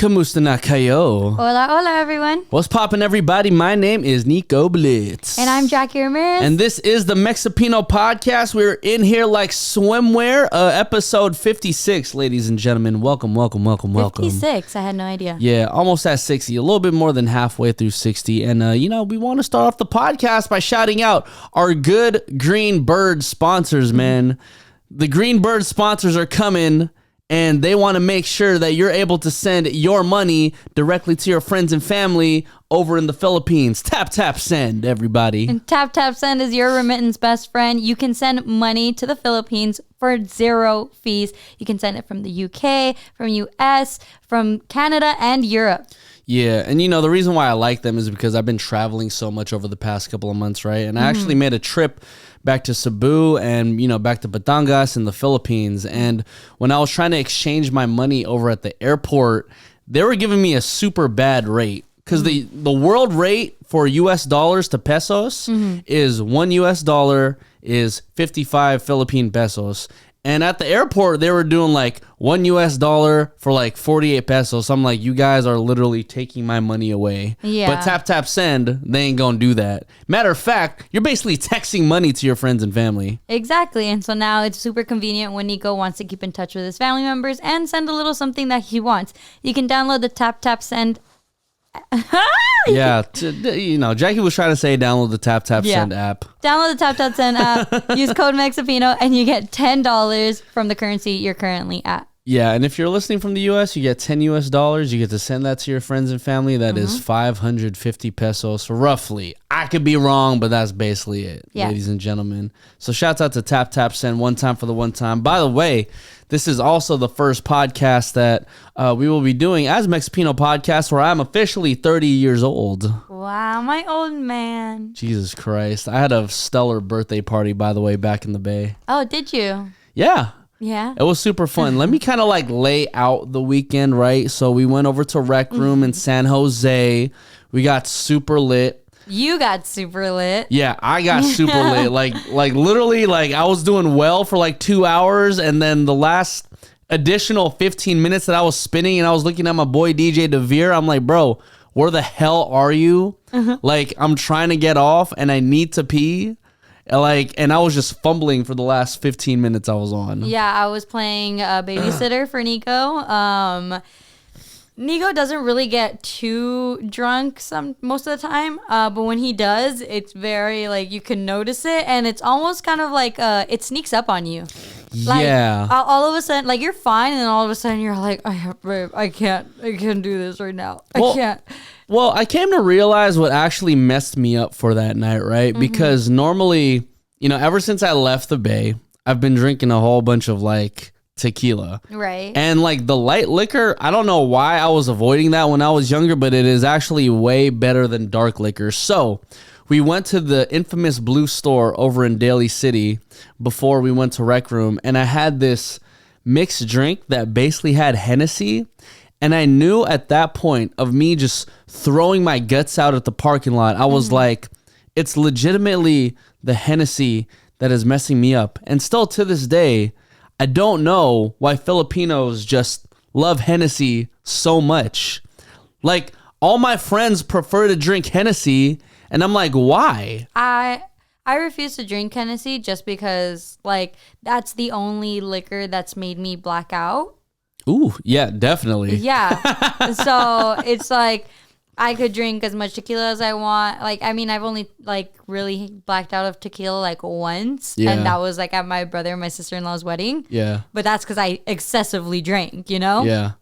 Kamusta na kayo? Hola, hola, everyone. What's poppin', everybody? My name is Nico Blitz. And I'm Jackie Ramirez. And this is the Mexipino podcast. We're in here like swimwear, episode 56, ladies and gentlemen. Welcome. 56? I had no idea. Yeah, almost at 60, a little bit more than halfway through 60. And, we want to start off the podcast by shouting out our good Green Bird sponsors, man. The Green Bird sponsors are coming. And they want to make sure that you're able to send your money directly to your friends and family over in the Philippines. Tap, tap, send, everybody. And Tap, Tap, Send is your remittance best friend. You can send money to the Philippines for 0 fees. You can send it from the UK, from US, from Canada, and Europe. Yeah, and the reason why I like them is because I've been traveling so much over the past couple of months, right? And I actually made a trip back to Cebu and, back to Batangas in the Philippines. And when I was trying to exchange my money over at the airport, they were giving me a super bad rate. Because the world rate for US dollars to pesos is $1 US is 55 Philippine pesos. And at the airport, they were doing like $1 US for like 48 pesos. So I'm like, you guys are literally taking my money away. Yeah. But tap, tap, send, they ain't gonna do that. Matter of fact, you're basically texting money to your friends and family. Exactly. And so now it's super convenient when Nico wants to keep in touch with his family members and send a little something that he wants. You can download the Tap, Tap, Send. Yeah, Jackie was trying to say download the Tap Tap Send app. Download the Tap Tap Send app, use code Mexipino, and you get $10 from the currency you're currently at. Yeah, and if you're listening from the US, you get $10 US. You get to send that to your friends and family. That is 550 pesos, roughly. I could be wrong, but that's basically it, ladies and gentlemen. So shouts out to Tap Tap Send, one time for the one time. By the way, this is also the first podcast that we will be doing as Mexipino Podcast, where I'm officially 30 years old. Wow, my old man. Jesus Christ. I had a stellar birthday party, by the way, back in the Bay. Oh, did you? Yeah. Yeah. It was super fun. Let me kind of lay out the weekend, right? So we went over to Rec Room in San Jose. We got super lit. You got super lit. Yeah, I got super lit. Like literally, I was doing well for 2 hours, and then the last additional 15 minutes that I was spinning, and I was looking at my boy DJ DeVere. I'm like, bro, where the hell are you? I'm trying to get off, and I need to pee. And I was just fumbling for the last 15 minutes I was on. Yeah, I was playing babysitter for Nico. Nico doesn't really get too drunk most of the time, but when he does, it's very you can notice it, and it's almost kind of it sneaks up on you. Yeah. All of a sudden, you're fine, and then all of a sudden you're like, I can't do this right now. I can't. Well, I came to realize what actually messed me up for that night, right? Because normally, ever since I left the Bay, I've been drinking a whole bunch of tequila. Right. And the light liquor, I don't know why I was avoiding that when I was younger, but it is actually way better than dark liquor. So we went to the infamous Blue Store over in Daly City before we went to Rec Room, and I had this mixed drink that basically had Hennessy. And I knew at that point of me just throwing my guts out at the parking lot, I was like, it's legitimately the Hennessy that is messing me up. And still to this day, I don't know why Filipinos just love Hennessy so much. All my friends prefer to drink Hennessy, and I'm like, why? I refuse to drink Hennessy just because that's the only liquor that's made me black out. Ooh, yeah, definitely. Yeah. So it's I could drink as much tequila as I want. I've only really blacked out of tequila once. Yeah. And that was at my brother and my sister-in-law's wedding. Yeah. But that's because I excessively drank, Yeah.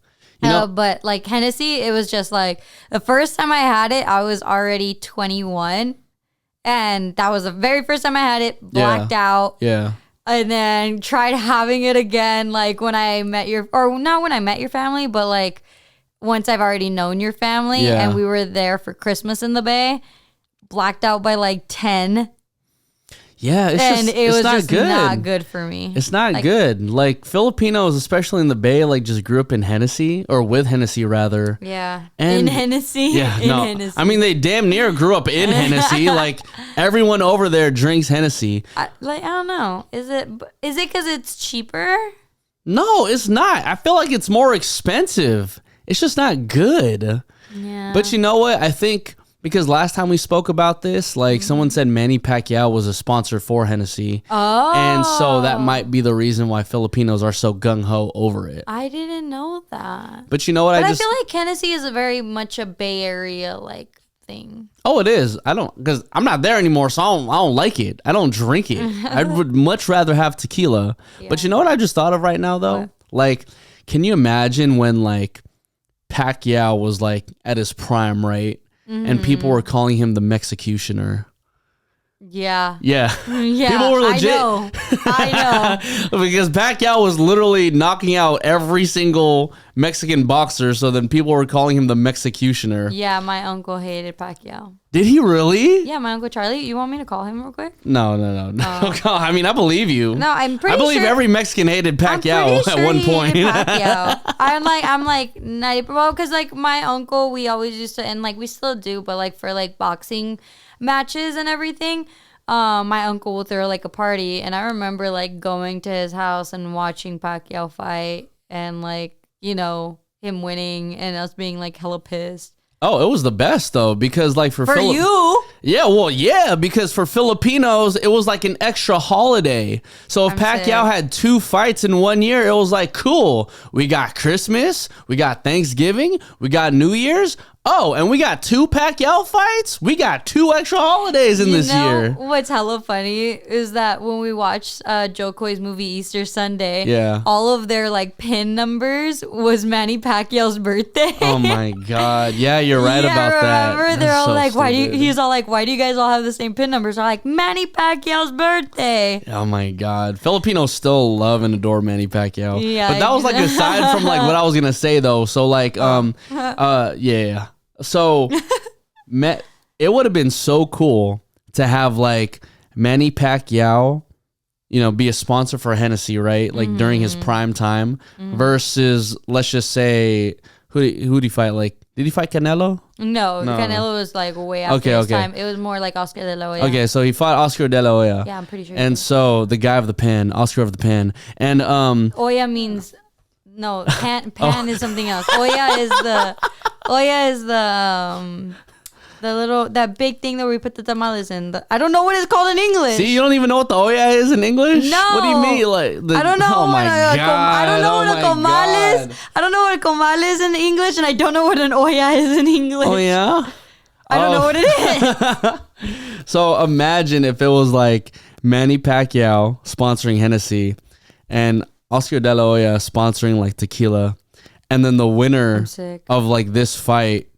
But Hennessy, it was just the first time I had it, I was already 21. And that was the very first time I had it, blacked out. Yeah. And then tried having it again, when I met not when I met your family, but once I've already known your family and we were there for Christmas in the Bay, blacked out by 10. Yeah, it was not just good. not good for me. It's not good. Filipinos, especially in the Bay, just grew up in Hennessy, or with Hennessy rather. Yeah. And in Hennessy. Yeah, in no. Hennessy. I mean, they damn near grew up in Hennessy. Everyone over there drinks Hennessy. I don't know. Is it because it's cheaper? No, it's not. I feel like it's more expensive. it's just not good. Yeah. But you know what? I think because last time we spoke about this, like someone said Manny Pacquiao was a sponsor for Hennessy. Oh. And so that might be the reason why Filipinos are so gung-ho over it. I didn't know that. But you know what? But I feel like Hennessy is a very much a Bay Area like thing. Oh, it is. Because I'm not there anymore, so I don't like it. I don't drink it. I would much rather have tequila. Yeah. But you know what I just thought of right now, though? What? Like, can you imagine when, like, Pacquiao was, like, at his prime, right? And people were calling him the Mexicutioner. Yeah. Yeah. Yeah. People were legit. I know. Because Pacquiao was literally knocking out every single Mexican boxer, so then people were calling him the Mexicutioner. Yeah, my uncle hated Pacquiao. Did he really? Yeah, my Uncle Charlie. You want me to call him real quick? No. I mean, I believe you. No, I believe every Mexican hated Pacquiao at one point. Pacquiao. I'm like 90%. Well, because like my uncle, we always used to, and like we still do, but like for like boxing matches and everything, my uncle will throw like a party, and I remember like going to his house and watching Pacquiao fight, and like, you know, him winning and us being like hella pissed. Oh, it was the best though, because like for you, yeah, well, yeah, because for Filipinos it was like an extra holiday. So if Pacquiao had 2 fights in 1 year, it was like, cool. We got Christmas, we got Thanksgiving, we got New Year's. Oh, and we got 2 Pacquiao fights? We got 2 extra holidays in this year. What's hella funny is that when we watched Joe Coy's movie Easter Sunday, yeah, all of their like pin numbers was Manny Pacquiao's birthday. Oh my God. Yeah, you're right about that. Remember, they're all so like, he's all like, why do you guys all have the same pin numbers? They're like, Manny Pacquiao's birthday. Oh my God. Filipinos still love and adore Manny Pacquiao. Yeah. But that was like aside from like what I was going to say though. So like, yeah. So it would have been so cool to have like Manny Pacquiao, you know, be a sponsor for Hennessy, right? Like during his prime time versus, let's just say, who did he fight? Like, did he fight Canelo? No, Canelo was like way after his time. It was more like Oscar de la Hoya. Okay, so he fought Oscar de la Hoya. Yeah, I'm pretty sure. And so the guy of the pen, Oscar of the pen. And Hoya means... No, pan is something else. Olla is the little, that big thing that we put the tamales in. I don't know what it's called in English. See, you don't even know what the olla is in English? No. What do you mean? Like I don't know. Oh my God. I don't know what a comal is. I don't know what a comal is in English, and I don't know what an olla is in English. Oh yeah? I don't know what it is. So imagine if it was like Manny Pacquiao sponsoring Hennessy and Oscar de la Hoya sponsoring like tequila, and then the winner of like this fight,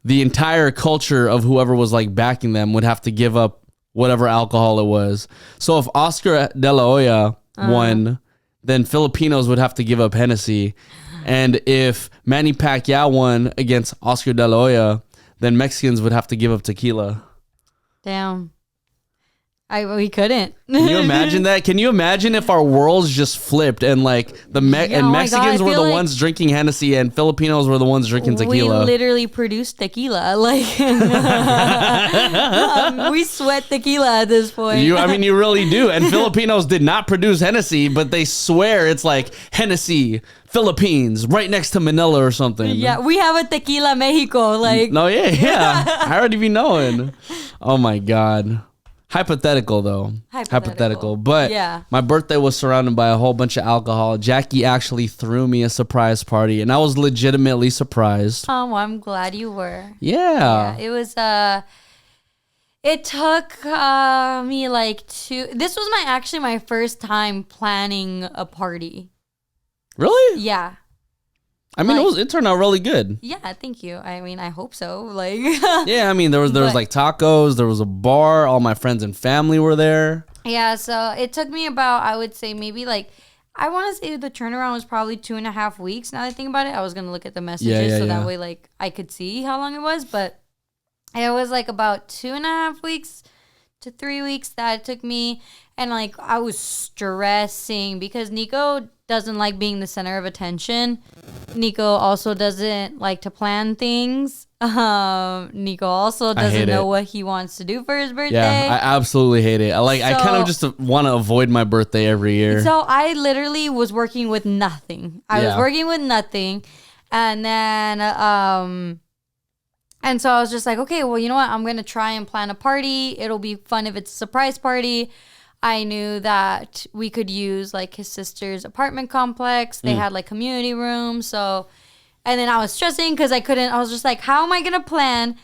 the entire culture of whoever was like backing them would have to give up whatever alcohol it was. So if Oscar de la Hoya won, then Filipinos would have to give up Hennessy. And if Manny Pacquiao won against Oscar de la Hoya, then Mexicans would have to give up tequila. Damn. We couldn't. Can you imagine that? Can you imagine if our worlds just flipped and like Mexicans were the ones drinking Hennessy and Filipinos were the ones drinking tequila? We literally produce tequila. Like we sweat tequila at this point. You really do. And Filipinos did not produce Hennessy, but they swear it's like Hennessy, Philippines, right next to Manila or something. Yeah, we have a tequila Mexico. Like no, yeah. I already be knowing. Oh my God. Hypothetical though. Hypothetical. But yeah, my birthday was surrounded by a whole bunch of alcohol. Jackie actually threw me a surprise party, and I was legitimately surprised. Oh, I'm glad you were. Yeah. It was it took me like this was my first time planning a party. Really? Yeah. I mean, it turned out really good. Yeah, thank you. I mean, I hope so. Like, yeah, I mean, there was like tacos, there was a bar, all my friends and family were there. Yeah, so it took me about, I would say maybe like, I want to say the turnaround was probably 2.5 weeks. Now that I think about it, I was gonna look at the messages that way like I could see how long it was, but it was like about 2.5 weeks to 3 weeks that it took me, and like I was stressing because Nico doesn't like being the center of attention. Nico also doesn't like to plan things. Nico also doesn't know what he wants to do for his birthday. Yeah, I absolutely hate it. I kind of just want to avoid my birthday every year. So I literally was working with nothing. I was working with nothing. And then, and so I was just like, okay, well, you know what? I'm going to try and plan a party. It'll be fun if it's a surprise party. I knew that we could use like his sister's apartment complex. They had like community rooms. So, and then I was stressing because I was just like, how am I going to plan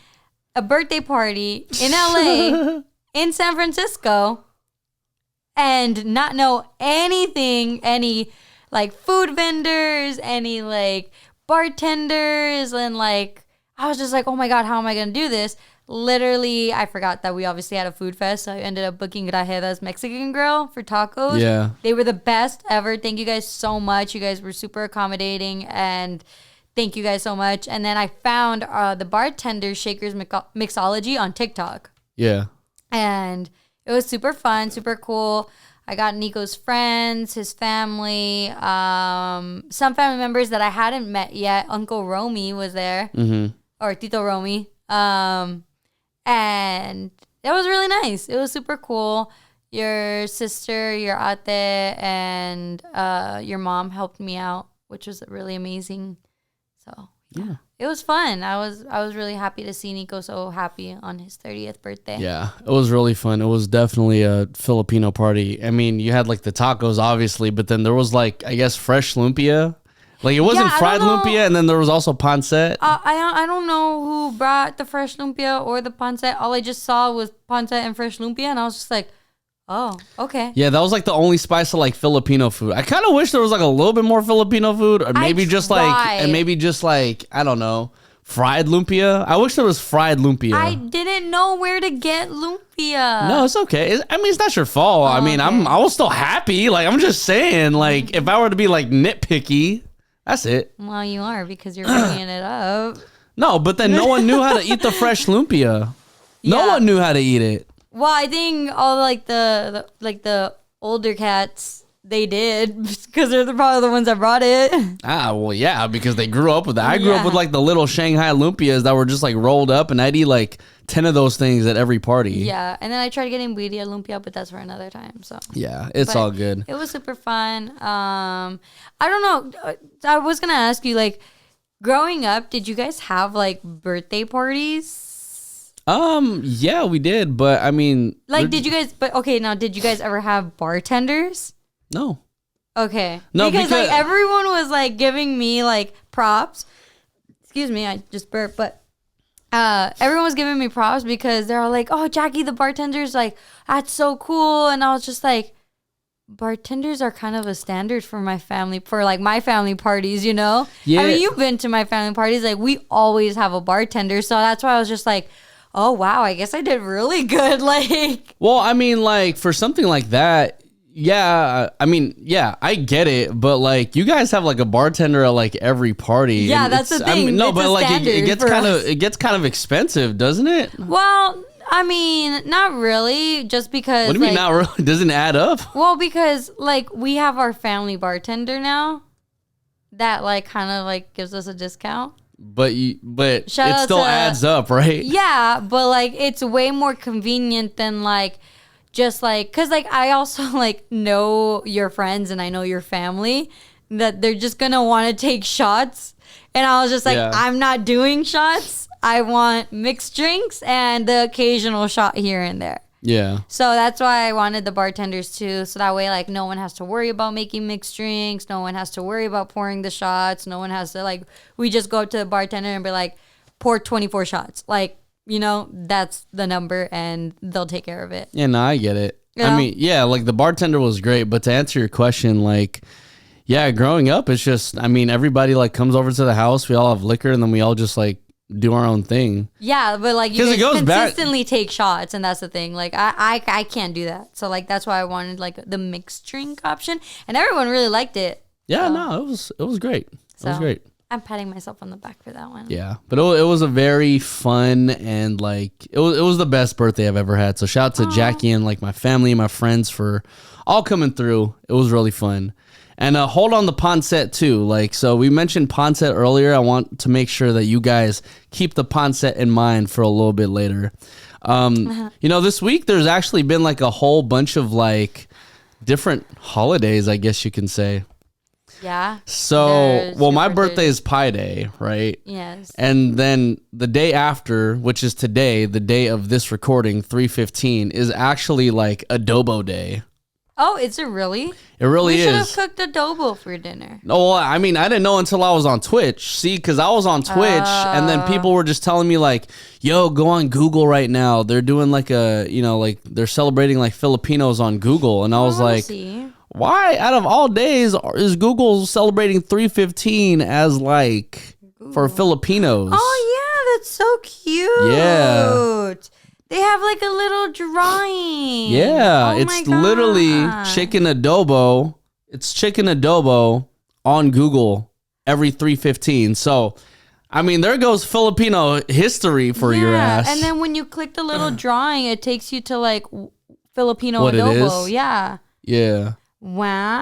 a birthday party in LA, in San Francisco, and not know anything, any like food vendors, any like bartenders, and like, I was just like, oh my God, how am I going to do this? Literally, I forgot that we obviously had a food fest, so I ended up booking Grajeda's Mexican Grill for tacos. Yeah. They were the best ever. Thank you guys so much. You guys were super accommodating, and thank you guys so much. And then I found the bartender Shaker's Mixology on TikTok. Yeah. And it was super fun, super cool. I got Nico's friends, his family, some family members that I hadn't met yet. Uncle Romy was there, or Tito Romy. And it was really nice. It was super cool. Your sister, your ate, and your mom helped me out, which was really amazing. So yeah, it was fun. I was really happy to see Nico so happy on his 30th birthday. Yeah, it was really fun. It was definitely a Filipino party. I mean, you had like the tacos, obviously, but then there was like, I guess, fresh lumpia. Like, it wasn't fried lumpia, and then there was also pancit. I don't know who brought the fresh lumpia or the pancit. All I just saw was pancit and fresh lumpia, and I was just like, oh, okay. Yeah, that was like the only spice of like Filipino food. I kind of wish there was like a little bit more Filipino food, or maybe just like, I don't know, fried lumpia. I wish there was fried lumpia. I didn't know where to get lumpia. No, it's okay. I mean, it's not your fault. I mean, okay. I was still happy. Like, I'm just saying, like, if I were to be like nitpicky, that's it. Well, you are, because you're bringing it up. No, but then no one knew how to eat the fresh lumpia. No Yeah. one knew how to eat it. Well, I think all like the older cats, they did, because they're probably the ones that brought it. Well, yeah, because they grew up with that. I grew up with like the little Shanghai lumpias that were just like rolled up, and I'd eat like 10 of those things at every party. Yeah, and then I tried getting birria lumpia, but that's for another time. So yeah, it's all good. It was super fun. I don't know. I was gonna ask you, like, growing up, did you guys have like birthday parties? Yeah, we did, but I mean, like, did you guys? But okay, now, did you guys ever have bartenders? No. Okay. No, because like everyone was like giving me like props. Excuse me, I just burped, but everyone was giving me props because they're all like, "Oh, Jackie, the bartender's like, that's so cool," and I was just like, bartenders are kind of a standard for my family, for like my family parties, you know? Yeah. I mean, you've been to my family parties, like we always have a bartender, so that's why I was just like, oh wow, I guess I did really good. Like, well, I mean, like for something like that, yeah, I mean, yeah, I get it, but like you guys have like a bartender at like every party. Yeah, that's the thing. I mean, no, it's but like it gets kind of expensive, doesn't it? Well, I mean, not really, just because. What do you mean not really? Doesn't add up? Well, because like we have our family bartender now, that like kind of like gives us a discount. But it Shout still adds up, right? Yeah, but like it's way more convenient than like just like, because like I also like know your friends and I know your family, that they're just gonna want to take shots, and I was just like, I'm not doing shots. I want mixed drinks and the occasional shot here and there. Yeah. So that's why I wanted the bartenders too. So that way, like, no one has to worry about making mixed drinks. No one has to worry about pouring the shots. No one has to, like, we just go up to the bartender and be like, pour 24 shots. Like, you know, that's the number and they'll take care of it. Yeah, no, I get it. You know? I mean, yeah, like the bartender was great, but to answer your question, like, yeah, growing up, it's just, I mean, everybody like comes over to the house. We all have liquor and then we all just like do our own thing. Yeah, but like you it goes consistently take shots, and that's the thing. Like I can't do that. So like that's why I wanted like the mixed drink option, and everyone really liked it. Yeah, so. No, it was great. It was great. I'm patting myself on the back for that one. Yeah, but it was a very fun and like it was the best birthday I've ever had. So shout out to Jackie and like my family and my friends for all coming through. It was really fun. And hold on the pancit too. Like, so we mentioned pancit earlier. I want to make sure that you guys keep the pancit in mind for a little bit later. You know, this week there's actually been like a whole bunch of like different holidays, I guess you can say. Yeah. So, well, my super birthday good. is Pi Day, right? Yes. And then the day after, which is today, the day of this recording, 3/15, is actually like Adobo Day. Oh, is it really? It really we should have is. cooked adobo for dinner. No, well, I mean, I didn't know until I was on Twitch. See, because I was on Twitch, and then people were just telling me like, "Yo, go on Google right now. They're doing like like they're celebrating like Filipinos on Google." And I was like, see. "Why, out of all days, is Google celebrating 3/15 as like for Filipinos?" Oh yeah, that's so cute. Yeah. They have like a little drawing. Yeah, Oh my it's literally God. chicken adobo. It's chicken adobo on Google every 3/15. So, I mean, there goes Filipino history for your ass. And then when you click the little drawing, it takes you to like Filipino What it adobo. is? Yeah. Yeah.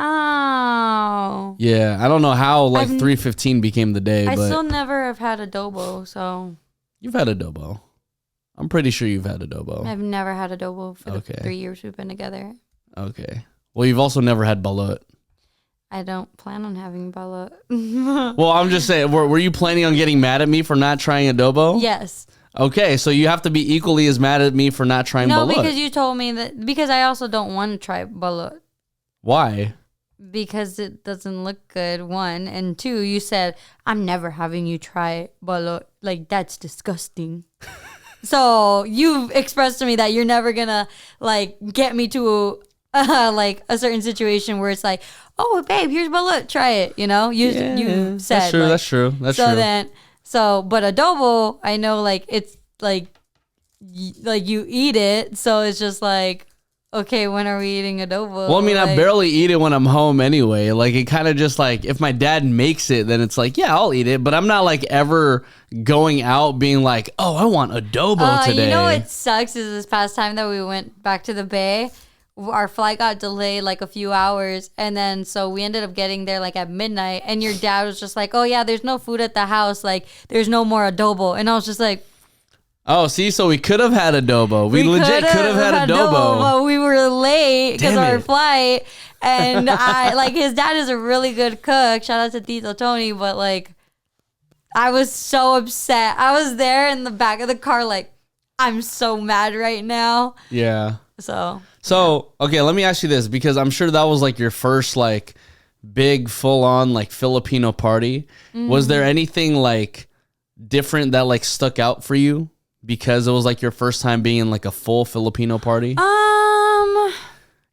Wow. Yeah. I don't know how like I've- 3/15 became the day, I but still never have had adobo, so you've had adobo. I'm pretty sure you've had adobo. I've never had adobo for Okay. the 3 years we've been together. Okay. Well, you've also never had balut. I don't plan on having balut. Well, I'm just saying, were you planning on getting mad at me for not trying adobo? Yes. Okay, so you have to be equally as mad at me for not trying No, balut. because you told me that. Because I also don't want to try balut. Why? Because it doesn't look good, one. And two, you said, I'm never having you try balut. Like, that's disgusting. So you've expressed to me that you're never gonna like get me to like a certain situation where it's like, oh babe, here's balut, try it. You know, you said that's true. like, That's true. That's so true. then but adobo, I know like it's like like you eat it, so it's just like, okay, when are we eating adobo? Well, I mean, I Like, barely eat it when I'm home anyway. Like, it kind of just like, if my dad makes it, then it's like, yeah, I'll eat it. But I'm not like ever going out being like, oh, I want adobo today. You know what sucks is this past time that we went back to the Bay, our flight got delayed like a few hours, and then so we ended up getting there like at midnight, and your dad was just like, oh yeah, there's no food at the house, like there's no more adobo. And I was just like, Oh, see, so we could have had adobo. We legit could have had adobo. but we were late because Damn our it. flight, and I like his dad is a really good cook. Shout out to Tito Tony, but like I was so upset. I was there in the back of the car like, I'm so mad right now. Yeah. So Okay, let me ask you this, because I'm sure that was like your first like big full on like Filipino party. Was there anything like different that like stuck out for you because it was like your first time being in like a full Filipino party?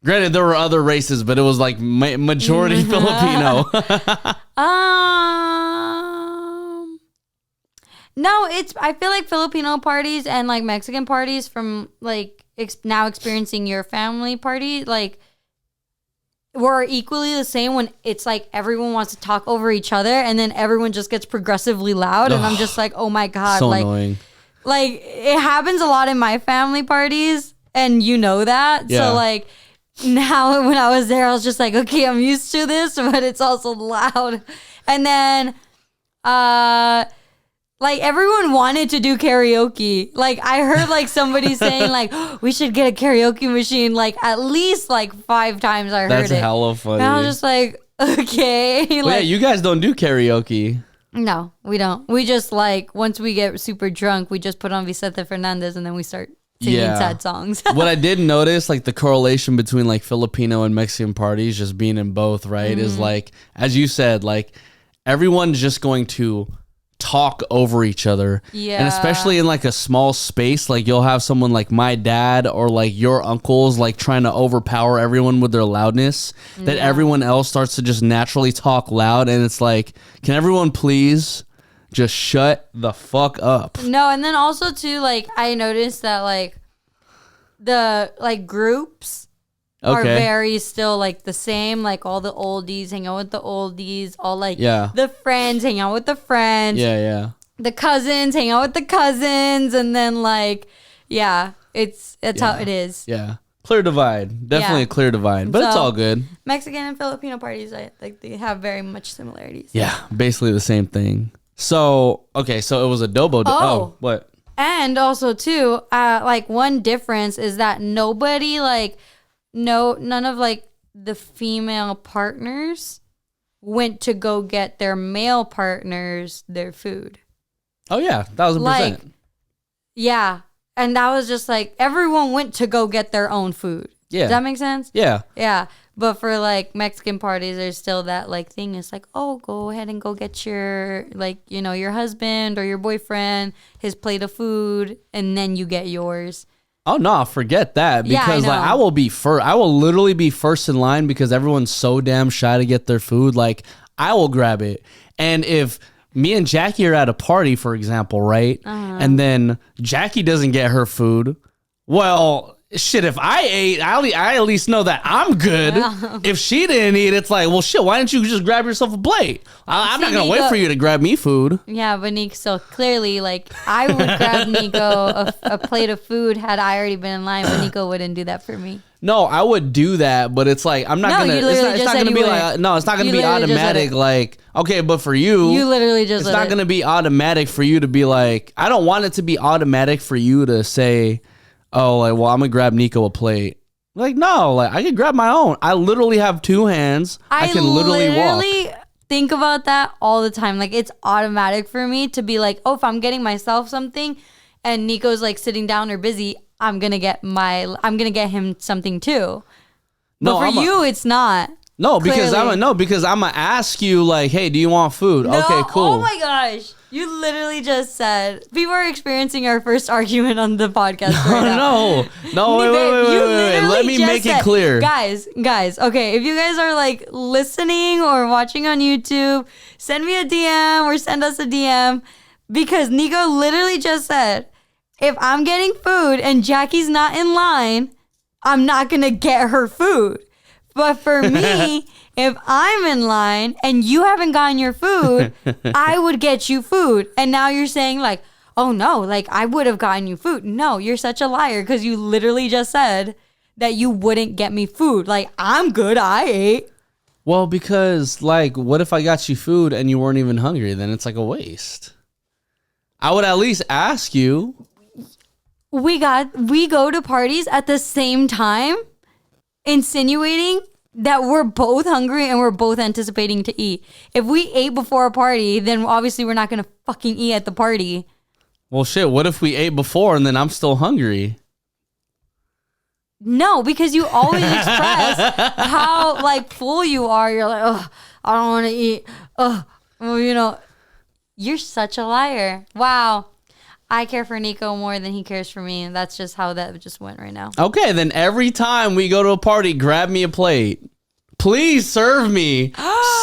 Granted, there were other races, but it was like majority Filipino. No, I feel like Filipino parties and like Mexican parties from like now experiencing your family party, like were equally the same when it's like everyone wants to talk over each other and then everyone just gets progressively loud. And I'm just like, oh my God. So like, annoying. Like it happens a lot in my family parties and you know that. Yeah. So like now when I was there, I was just like, okay, I'm used to this, but it's also loud. And then, like everyone wanted to do karaoke. Like I heard like somebody saying like, oh, we should get a karaoke machine. Like at least like 5 times I heard That's it. hella funny. And I was just like, okay. Well, like, yeah, you guys don't do karaoke. no, we don't. We just like, once we get super drunk, we just put on Vicente Fernandez and then we start singing Yeah. sad songs. What I did notice, like the correlation between like Filipino and Mexican parties, just being in both, right, is like, as you said, like everyone's just going to talk over each other. Yeah. And especially in like a small space, like you'll have someone like my dad or like your uncles like trying to overpower everyone with their loudness, that everyone else starts to just naturally talk loud, and it's like, can everyone please just shut the fuck up? No, and then also too, like I noticed that like the like groups are Okay. very still like the same. Like all the oldies hang out with the oldies, all like Yeah. the friends hang out with the friends, Yeah. the cousins hang out with the cousins, and then like that's how it is. Yeah. Clear divide. Definitely Yeah. a clear divide, but it's So- all good. Mexican and Filipino parties, like they have very much similarities. Yeah, basically the same thing. So, okay, so it was adobo. Oh. What? And also too, like one difference is that nobody like none of like the female partners went to go get their male partners their food. Oh yeah, 1,000%. Like, yeah. And that was just like, everyone went to go get their own food. Yeah. Does that make sense? Yeah. Yeah. But for like Mexican parties, there's still that like thing. It's like, oh, go ahead and go get your, like, you know, your husband or your boyfriend his plate of food, and then you get yours. Oh no, forget that. Because yeah, like I will be first. I will literally be first in line because everyone's so damn shy to get their food. Like I will grab it. And if me and Jackie are at a party, for example, right? And then Jackie doesn't get her food. Well, shit, if I ate, I at least know that I'm good. If she didn't eat, it's like, well, shit, why didn't you just grab yourself a plate? I'm not going to wait for you to grab me food. Yeah, but Nico, so clearly, like, I would grab Nico a plate of food had I already been in line, but Nico wouldn't do that for me. No, I would do that, but it's like, I'm not going to, it's not going to be like, no, it's not going to be automatic. Like, okay, but for you, literally just, it's not going to be automatic for you to be like, I don't want it to be automatic for you to say, oh, like, well, I'm going to grab Nico a plate. Like, no, like, I can grab my own. I literally have two hands. I can literally walk. Think about that all the time. Like, it's automatic for me to be like, oh, if I'm getting myself something and Nico's like sitting down or busy, I'm going to get him something too. But for you, it's not. No, because I'm gonna ask you like, hey, do you want food? No, okay, cool. Oh my gosh. You literally just said people are experiencing our first argument on the podcast right now. No, wait. Let me make it clear. Guys, okay, if you guys are like listening or watching on YouTube, send me a DM or send us a DM because Nico literally just said, if I'm getting food and Jackie's not in line, I'm not going to get her food. But for me, if I'm in line and you haven't gotten your food, I would get you food. And now you're saying like, oh no, like I would have gotten you food. No, you're such a liar because you literally just said that you wouldn't get me food. Like, I'm good, I ate. Well, because like, what if I got you food and you weren't even hungry? Then it's like a waste. I would at least ask you. We go to parties at the same time, insinuating that we're both hungry and we're both anticipating to eat. If we ate before a party, then obviously we're not going to fucking eat at the party. Well, shit, what if we ate before and then I'm still hungry? No, because you always express how like full you are. You're like, oh, I don't want to eat. Oh, well, you know, you're such a liar. Wow. I care for Nico more than he cares for me. And that's just how that just went right now. Okay, then every time we go to a party, grab me a plate. Please serve me.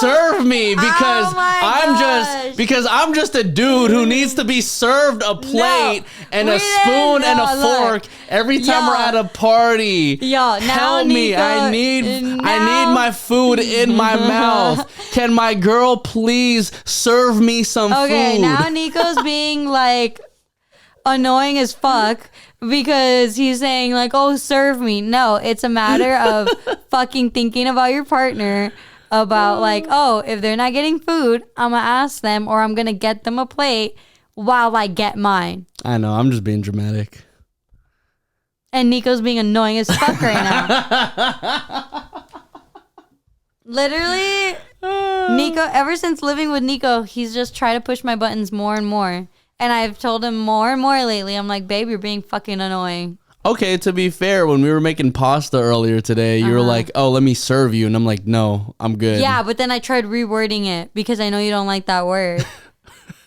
Serve me because I'm just a dude who needs to be served a plate and a spoon and a fork every time we're at a party. Help me. I need my food in my mouth. Can my girl please serve me some food? Okay, now Nico's being like annoying as fuck because he's saying like, oh, serve me. No, it's a matter of fucking thinking about your partner, about like, oh, if they're not getting food, I'm gonna ask them or I'm gonna get them a plate while I get mine. I know, I'm just being dramatic. And Nico's being annoying as fuck right now. Literally, Nico, ever since living with Nico, he's just tried to push my buttons more and more. And I've told him more and more lately. I'm like, babe, you're being fucking annoying. Okay, to be fair, when we were making pasta earlier today, you were like, oh, let me serve you. And I'm like, no, I'm good. Yeah, but then I tried rewording it because I know you don't like that word.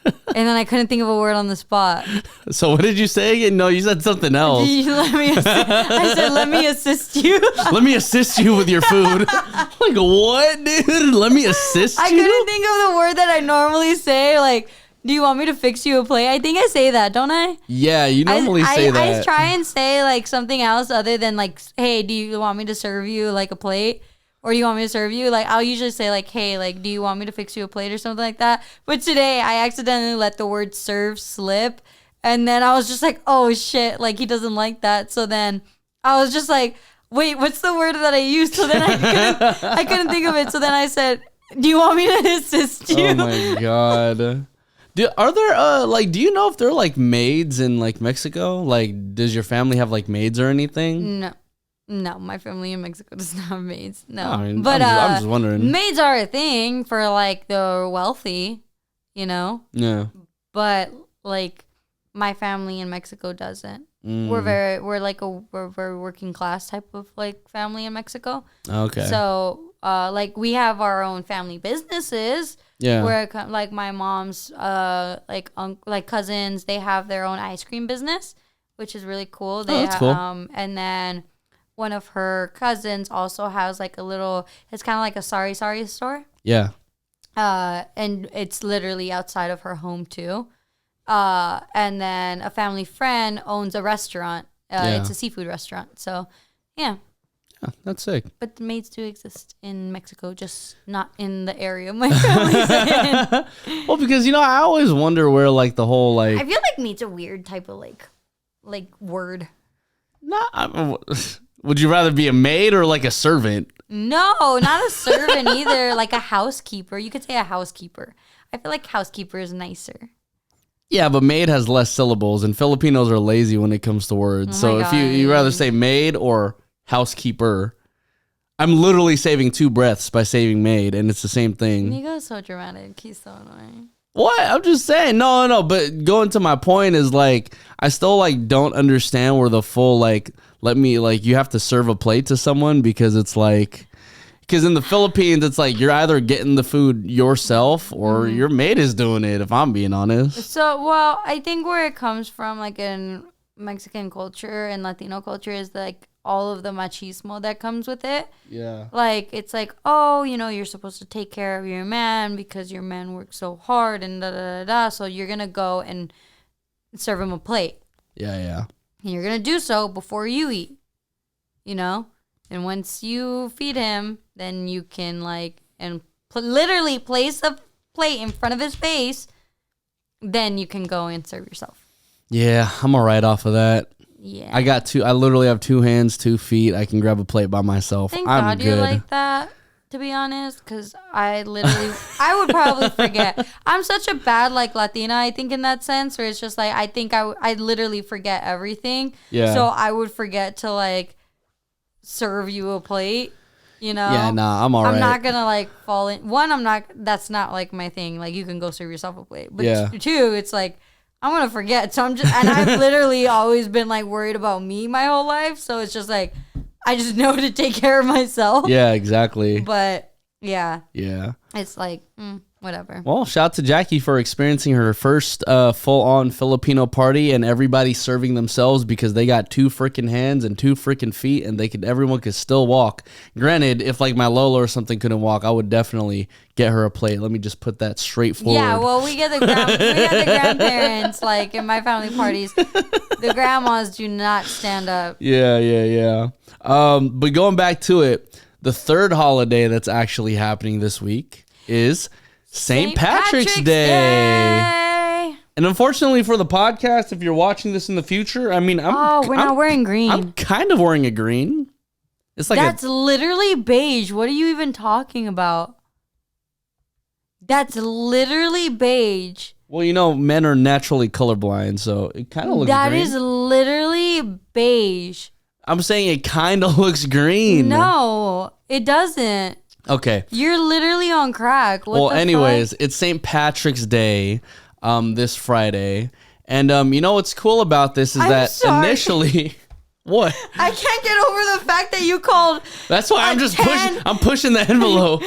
And then I couldn't think of a word on the spot. So what did you say again? No, you said something else. I said, let me assist you. Let me assist you with your food. Like, what, dude? Let me assist you? I couldn't think of the word that I normally say, like, do you want me to fix you a plate? I think I say that, don't I? Yeah, you normally say that. I try and say like something else other than like, hey, do you want me to serve you like a plate? Or do you want me to serve you? Like, I'll usually say like, hey, like, do you want me to fix you a plate or something like that? But today I accidentally let the word serve slip. And then I was just like, oh shit, like he doesn't like that. So then I was just like, wait, what's the word that I used? So then I couldn't think of it. So then I said, do you want me to assist you? Oh my God. Are there do you know if there are like maids in like Mexico? Like, does your family have like maids or anything? No, my family in Mexico does not have maids. No, I mean, but I'm just wondering. Maids are a thing for like the wealthy, you know. Yeah. But like my family in Mexico doesn't. We're very working class type of like family in Mexico. Okay. So like we have our own family businesses. Yeah. Where like my mom's like cousins, they have their own ice cream business, which is really cool. That's cool. And then one of her cousins also has like a little. It's kind of like a sari store. Yeah. And it's literally outside of her home too. And then a family friend owns a restaurant. It's a seafood restaurant. So, yeah. Yeah, that's sick. But the maids do exist in Mexico, just not in the area my family's in. Well, because, you know, I always wonder where, like, the whole, like... I feel like maid's a weird type of, like word. Would you rather be a maid or, like, a servant? No, not a servant either. Like a housekeeper. You could say a housekeeper. I feel like housekeeper is nicer. Yeah, but maid has less syllables, and Filipinos are lazy when it comes to words. So if you rather say maid or housekeeper, I'm literally saving 2 breaths by saving maid, and it's the same thing. Nico's so dramatic. He's so annoying. What? I'm just saying. No. But going to my point is, like, I still, like, don't understand where the full, like, you have to serve a plate to someone, because it's like... Because in the Philippines, it's like you're either getting the food yourself or your maid is doing it, if I'm being honest. So, well, I think where it comes from, like in Mexican culture and Latino culture, is like all of the machismo that comes with it. Yeah. Like, it's like, oh, you know, you're supposed to take care of your man because your man works so hard and da-da-da-da. So you're going to go and serve him a plate. Yeah. And you're going to do so before you eat, you know? And once you feed him, then you can literally place a plate in front of his face. Then you can go and serve yourself. Yeah, I'm all right off of that. Yeah. I literally have 2 hands, 2 feet. I can grab a plate by myself. Thank I'm God good. you're like that, to be honest, because I would probably forget. I'm such a bad Latina, I think, in that sense, where it's just like I think I literally forget everything. Yeah. So I would forget to serve you a plate, you know? Yeah, nah, I'm all right. I'm not gonna fall in. One, that's not my thing. Like, you can go serve yourself a plate. But Yeah. 2, it's like, I'm gonna forget. So I've literally always been worried about me my whole life. So it's just like, I just know to take care of myself. Yeah, exactly. But yeah. Yeah. It's like, whatever. Well, shout out to Jackie for experiencing her first full-on Filipino party, and everybody serving themselves because they got 2 freaking hands and 2 freaking feet, and everyone could still walk. Granted, if my Lola or something couldn't walk, I would definitely get her a plate. Let me just put that straight forward. Yeah, well, we get the grandparents in my family parties. The grandmas do not stand up. Yeah. But going back to it, the third holiday that's actually happening this week is St. Patrick's Day. And unfortunately for the podcast, if you're watching this in the future, I mean, we're not wearing green. I'm kind of wearing a green. It's that's literally beige. What are you even talking about? That's literally beige. Well, you know, men are naturally colorblind, so it kind of looks green. That is literally beige. I'm saying it kind of looks green. No, it doesn't. Okay. You're literally on crack. What anyways, it's St. Patrick's Day this Friday. And you know what's cool about this is initially... What? I can't get over the fact that you called... That's why I'm pushing the envelope.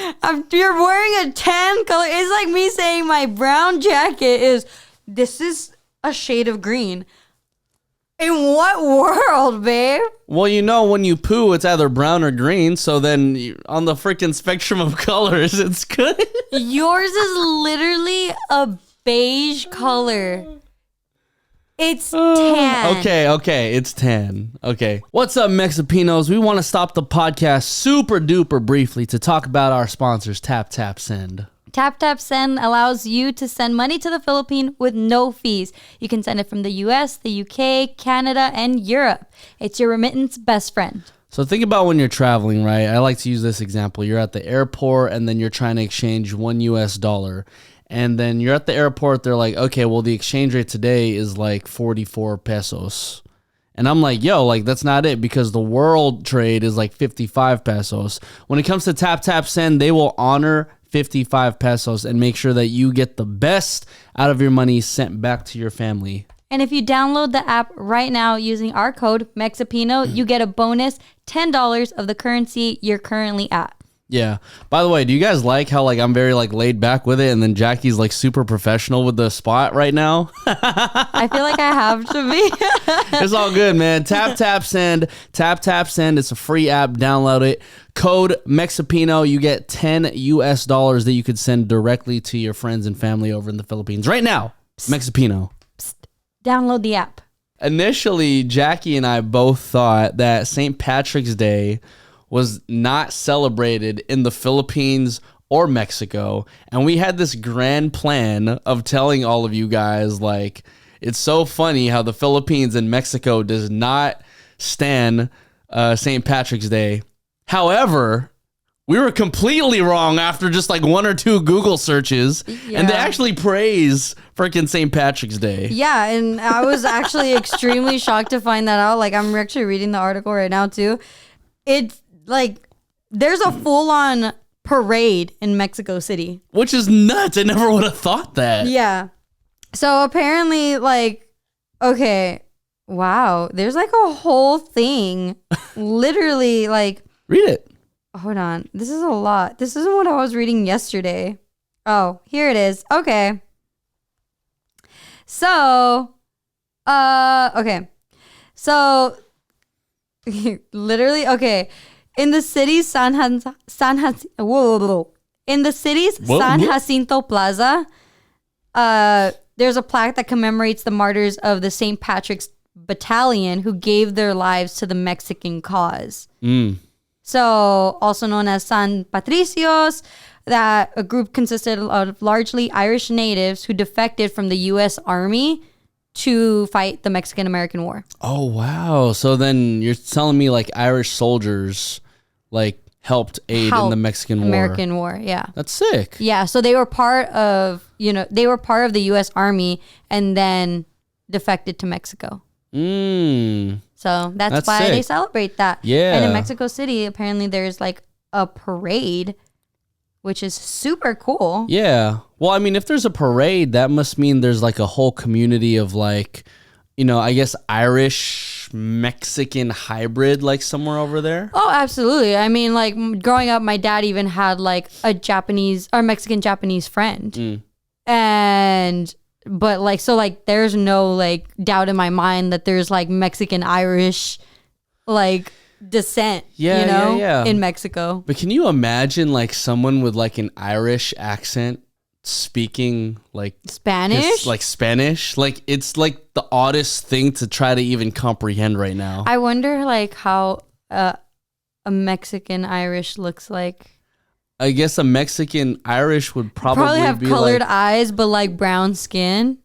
You're wearing a tan color. It's like me saying my brown jacket this is a shade of green. In what world, babe? Well, you know, when you poo, it's either brown or green. So then on the freaking spectrum of colors, it's good. Yours is literally a beige color. It's tan. Okay, it's tan. Okay. What's up, Mexipinos? We want to stop the podcast super duper briefly to talk about our sponsors, Tap Tap Send. Tap Tap Send allows you to send money to the Philippines with no fees. You can send it from the US, the UK, Canada, and Europe. It's your remittance best friend. So think about when you're traveling, right? I like to use this example. You're at the airport and then you're trying to exchange $1 US. And then you're at the airport. They're like, okay, well, the exchange rate today is 44 pesos. And I'm like, yo, like that's not it because the world trade is like 55 pesos. When it comes to tap tap send, they will honor 55 pesos and make sure that you get the best out of your money sent back to your family. And if you download the app right now using our code Mexipino, you get a bonus $10 of the currency you're currently at. Yeah. By the way, do you guys like how like I'm very like laid back with it and then Jackie's like super professional with the spot right now? I feel like I have to be. It's all good, man. Tap tap send. Tap tap send. It's a free app. Download it. Code Mexipino. You get $10 that you could send directly to your friends and family over in the Philippines right now. Mexipino. Download the app. Initially, Jackie and I both thought that St. Patrick's Day was not celebrated in the Philippines or Mexico. And we had this grand plan of telling all of you guys, like, it's so funny how the Philippines and Mexico does not stan St. Patrick's Day. However, we were completely wrong after just like one or two Google searches. Yeah. And they actually praise freaking St. Patrick's Day. Yeah, and I was actually extremely shocked to find that out. Like, I'm actually reading the article right now, too. It's like, there's a full-on parade in Mexico City. Which is nuts. I never would have thought that. Yeah. So, apparently, like, okay, wow. There's, like, a whole thing. Literally, like... Read it. Hold on. This is a lot. This isn't what I was reading yesterday. Oh, here it is. Okay. So, okay. So, literally, okay. In the city's San Jacinto Plaza, there's a plaque that commemorates the martyrs of the St. Patrick's Battalion who gave their lives to the Mexican cause. So, also known as San Patricios, that a group consisted of largely Irish natives who defected from the U.S. Army to fight the Mexican-American War. Oh, wow. So then you're telling me like Irish soldiers like helped aid in the Mexican War, yeah. That's sick. Yeah, so they were part of, the U.S. Army and then defected to Mexico. So that's why they celebrate that. Yeah. And in Mexico City, apparently there's like a parade, which is super cool. Yeah. Well, I mean, if there's a parade, that must mean there's like a whole community of like, I guess Irish Mexican hybrid like somewhere over there. Oh, absolutely. I mean, like growing up, my dad even had like a Japanese or Mexican Japanese friend. But like, so like, there's no like doubt in my mind that there's like Mexican Irish like descent, in Mexico. But can you imagine like someone with like an Irish accent speaking like Spanish? Like it's like the oddest thing to try to even comprehend right now. I wonder like how a Mexican Irish looks like. I guess a Mexican Irish would probably have be colored like, eyes, but like brown skin.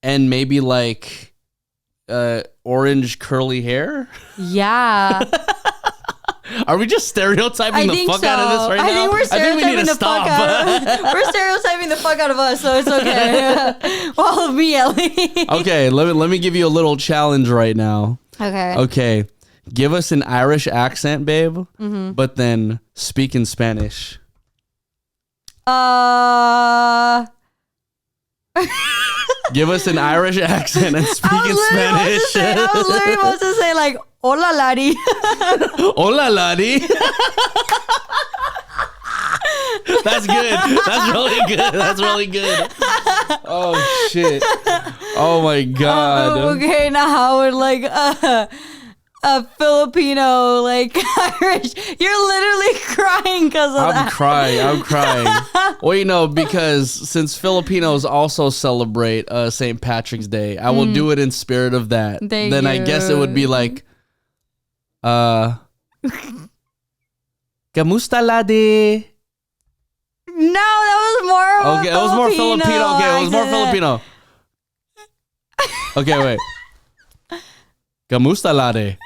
And maybe like orange curly hair. Yeah. Are we just stereotyping the fuck out of this right now? I think we're stereotyping the fuck out. We're stereotyping the fuck out of us, so it's okay. Well, me yelling. Okay, let me give you a little challenge right now. Okay. Give us an Irish accent, babe, but then speak in Spanish. Give us an Irish accent and speak in Spanish. I was literally supposed to say like, hola, laddie. Hola, laddie. That's good. That's really good. Oh, shit. Oh, my God. Okay, now how would like... a Filipino, like Irish. You're literally crying because of that. I'm crying. Well, because since Filipinos also celebrate St. Patrick's Day, I will do it in spirit of that. Then I guess it would be like, Kamusta ladi? No, that was more Okay, it was more Filipino. Okay, it was more Filipino. Okay, wait. Kamusta ladi?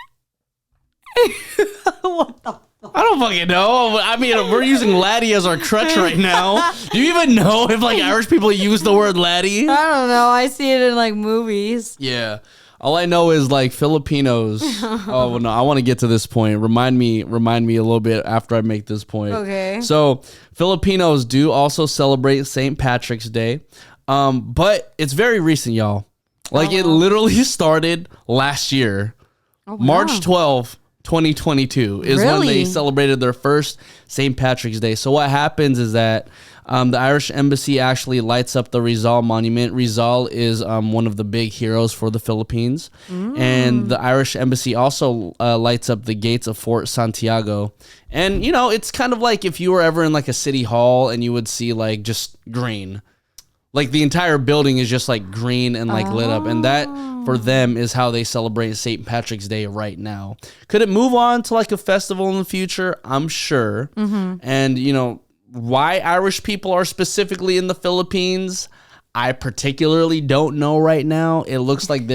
What the fuck? I don't fucking know. I mean, we're using laddie as our crutch right now. Do you even know if like Irish people use the word laddie? I don't know. I see it in like movies. Yeah. All I know is like Filipinos. Oh no, I want to get to this point. Remind me a little bit after I make this point. Okay. So Filipinos do also celebrate St. Patrick's Day, but it's very recent, y'all. Like it literally started last year, March 12th. 2022 is when they celebrated their first St. Patrick's Day. So what happens is that the Irish Embassy actually lights up the Rizal Monument. Rizal is one of the big heroes for the Philippines. And the Irish Embassy also lights up the gates of Fort Santiago. And, you know, it's kind of like if you were ever in like a city hall and you would see like just green. Like the entire building is just like green and like lit up. And that for them is how they celebrate St. Patrick's Day right now. Could it move on to like a festival in the future? I'm sure. And, you know, why Irish people are specifically in the Philippines, I particularly don't know right now. It looks like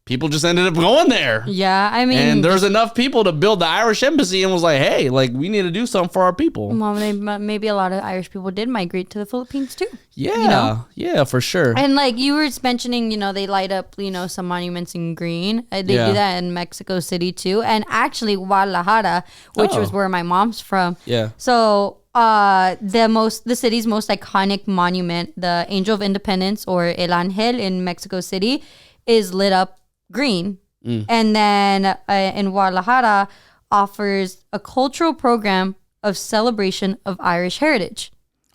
people just ended up going there. Yeah, I mean... And there's enough people to build the Irish Embassy and was like, hey, like, we need to do something for our people. Well, maybe a lot of Irish people did migrate to the Philippines, too. Yeah, you know? Yeah, for sure. And, like, you were mentioning, you know, they light up, you know, some monuments in green. They do that in Mexico City, too. And actually, Guadalajara, which was where my mom's from. Yeah. So... the city's most iconic monument, the Angel of Independence or El Ángel in Mexico City, is lit up green. And then in Guadalajara offers a cultural program of celebration of Irish heritage.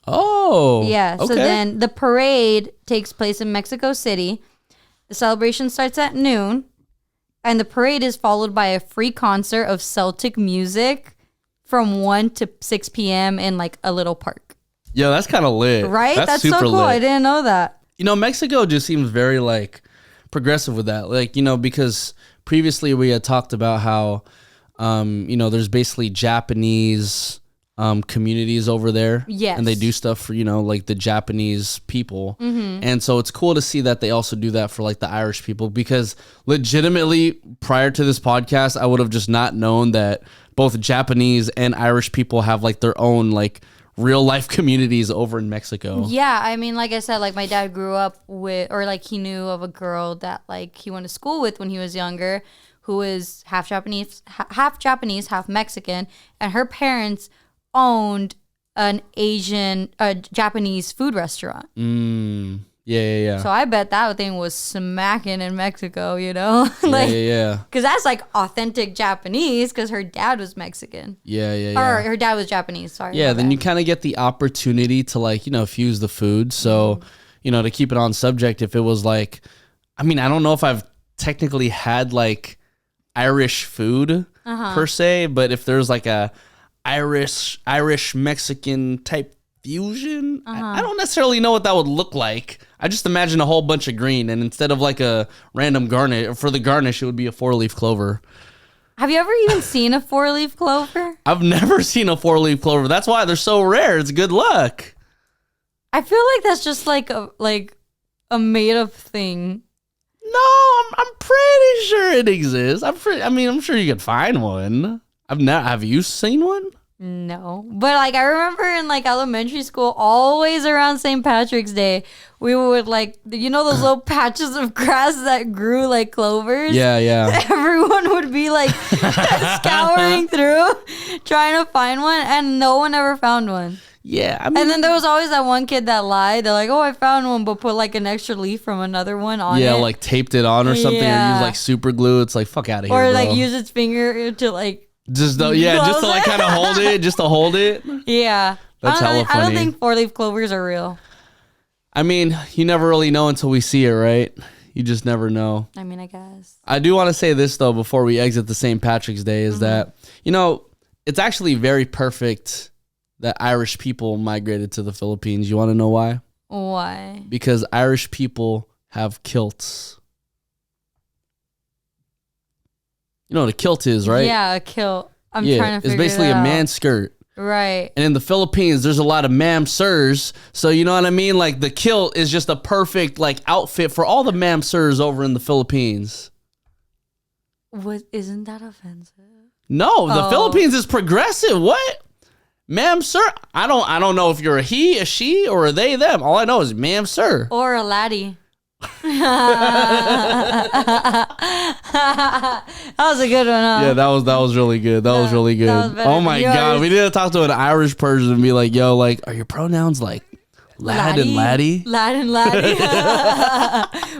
Oh. Yeah. Okay. So then the parade takes place in Mexico City. The celebration starts at noon, and the parade is followed by a free concert of Celtic music from 1 to 6 p.m. in like a little park. Yeah, that's kind of lit. Right? That's super so cool. lit. I didn't know that. You know, Mexico just seems very like progressive with that. Like, you know, because previously we had talked about how, you know, there's basically Japanese communities over there. Yes. And they do stuff for, you know, like the Japanese people. And so it's cool to see that they also do that for like the Irish people, because legitimately prior to this podcast, I would have just not known that both Japanese and Irish people have like their own like real life communities over in Mexico. Yeah, I mean, like I said, like my dad grew up with, or like he knew of a girl that like he went to school with when he was younger, who is half Japanese, half Mexican, and her parents owned an Japanese food restaurant. Yeah. So I bet that thing was smacking in Mexico, you know? Like, yeah. Because that's like authentic Japanese, because her dad was Mexican. Yeah. Or her dad was Japanese, sorry. Yeah, then you kind of get the opportunity to like, you know, fuse the food. So, you know, to keep it on subject, if it was like, I mean, I don't know if I've technically had like Irish food per se, but if there's like a Irish Mexican type fusion, I don't necessarily know what that would look like. I just imagine a whole bunch of green, and instead of like a random garnish, for the garnish, it would be a 4-leaf clover. Have you ever even seen a 4-leaf clover? I've never seen a 4-leaf clover. That's why they're so rare. It's good luck. I feel like that's just like a made up thing. No, I'm pretty sure it exists. I'm sure you could find one. Have you seen one? No, but like I remember in like elementary school, always around St. Patrick's Day, we would like, you know, those little patches of grass that grew like clovers. Yeah. Everyone would be like scouring through, trying to find one, and no one ever found one. Yeah, I mean, and then there was always that one kid that lied. They're like, "Oh, I found one," but put like an extra leaf from another one on it. Yeah, like taped it on or something, or use like super glue. It's like, fuck out of here, or bro. like use its finger to like. Just to like kind of hold it, just to hold it. Yeah, That's hella funny. I don't think 4-leaf clovers are real. I mean, you never really know until we see it, right? You just never know. I mean, I guess. I do want to say this though before we exit the St. Patrick's Day is that, you know, it's actually very perfect that Irish people migrated to the Philippines. You want to know why? Why? Because Irish people have kilts. You know what a kilt is, right? Yeah, a kilt. I'm trying to figure it out. It's basically a man's skirt. Right. And in the Philippines, there's a lot of ma'am sirs. So you know what I mean? Like the kilt is just a perfect like outfit for all the ma'am sirs over in the Philippines. What? Isn't that offensive? No, the Philippines is progressive. What? Ma'am sir? I don't know if you're a he, a she, or a they, them. All I know is ma'am sir. Or a laddie. That was a good one, huh? Yeah, that was really good. That was really good. was better Oh than my yours. God. We need to talk to an Irish person and be like, yo, like, are your pronouns like lad and laddie? Lad and laddie.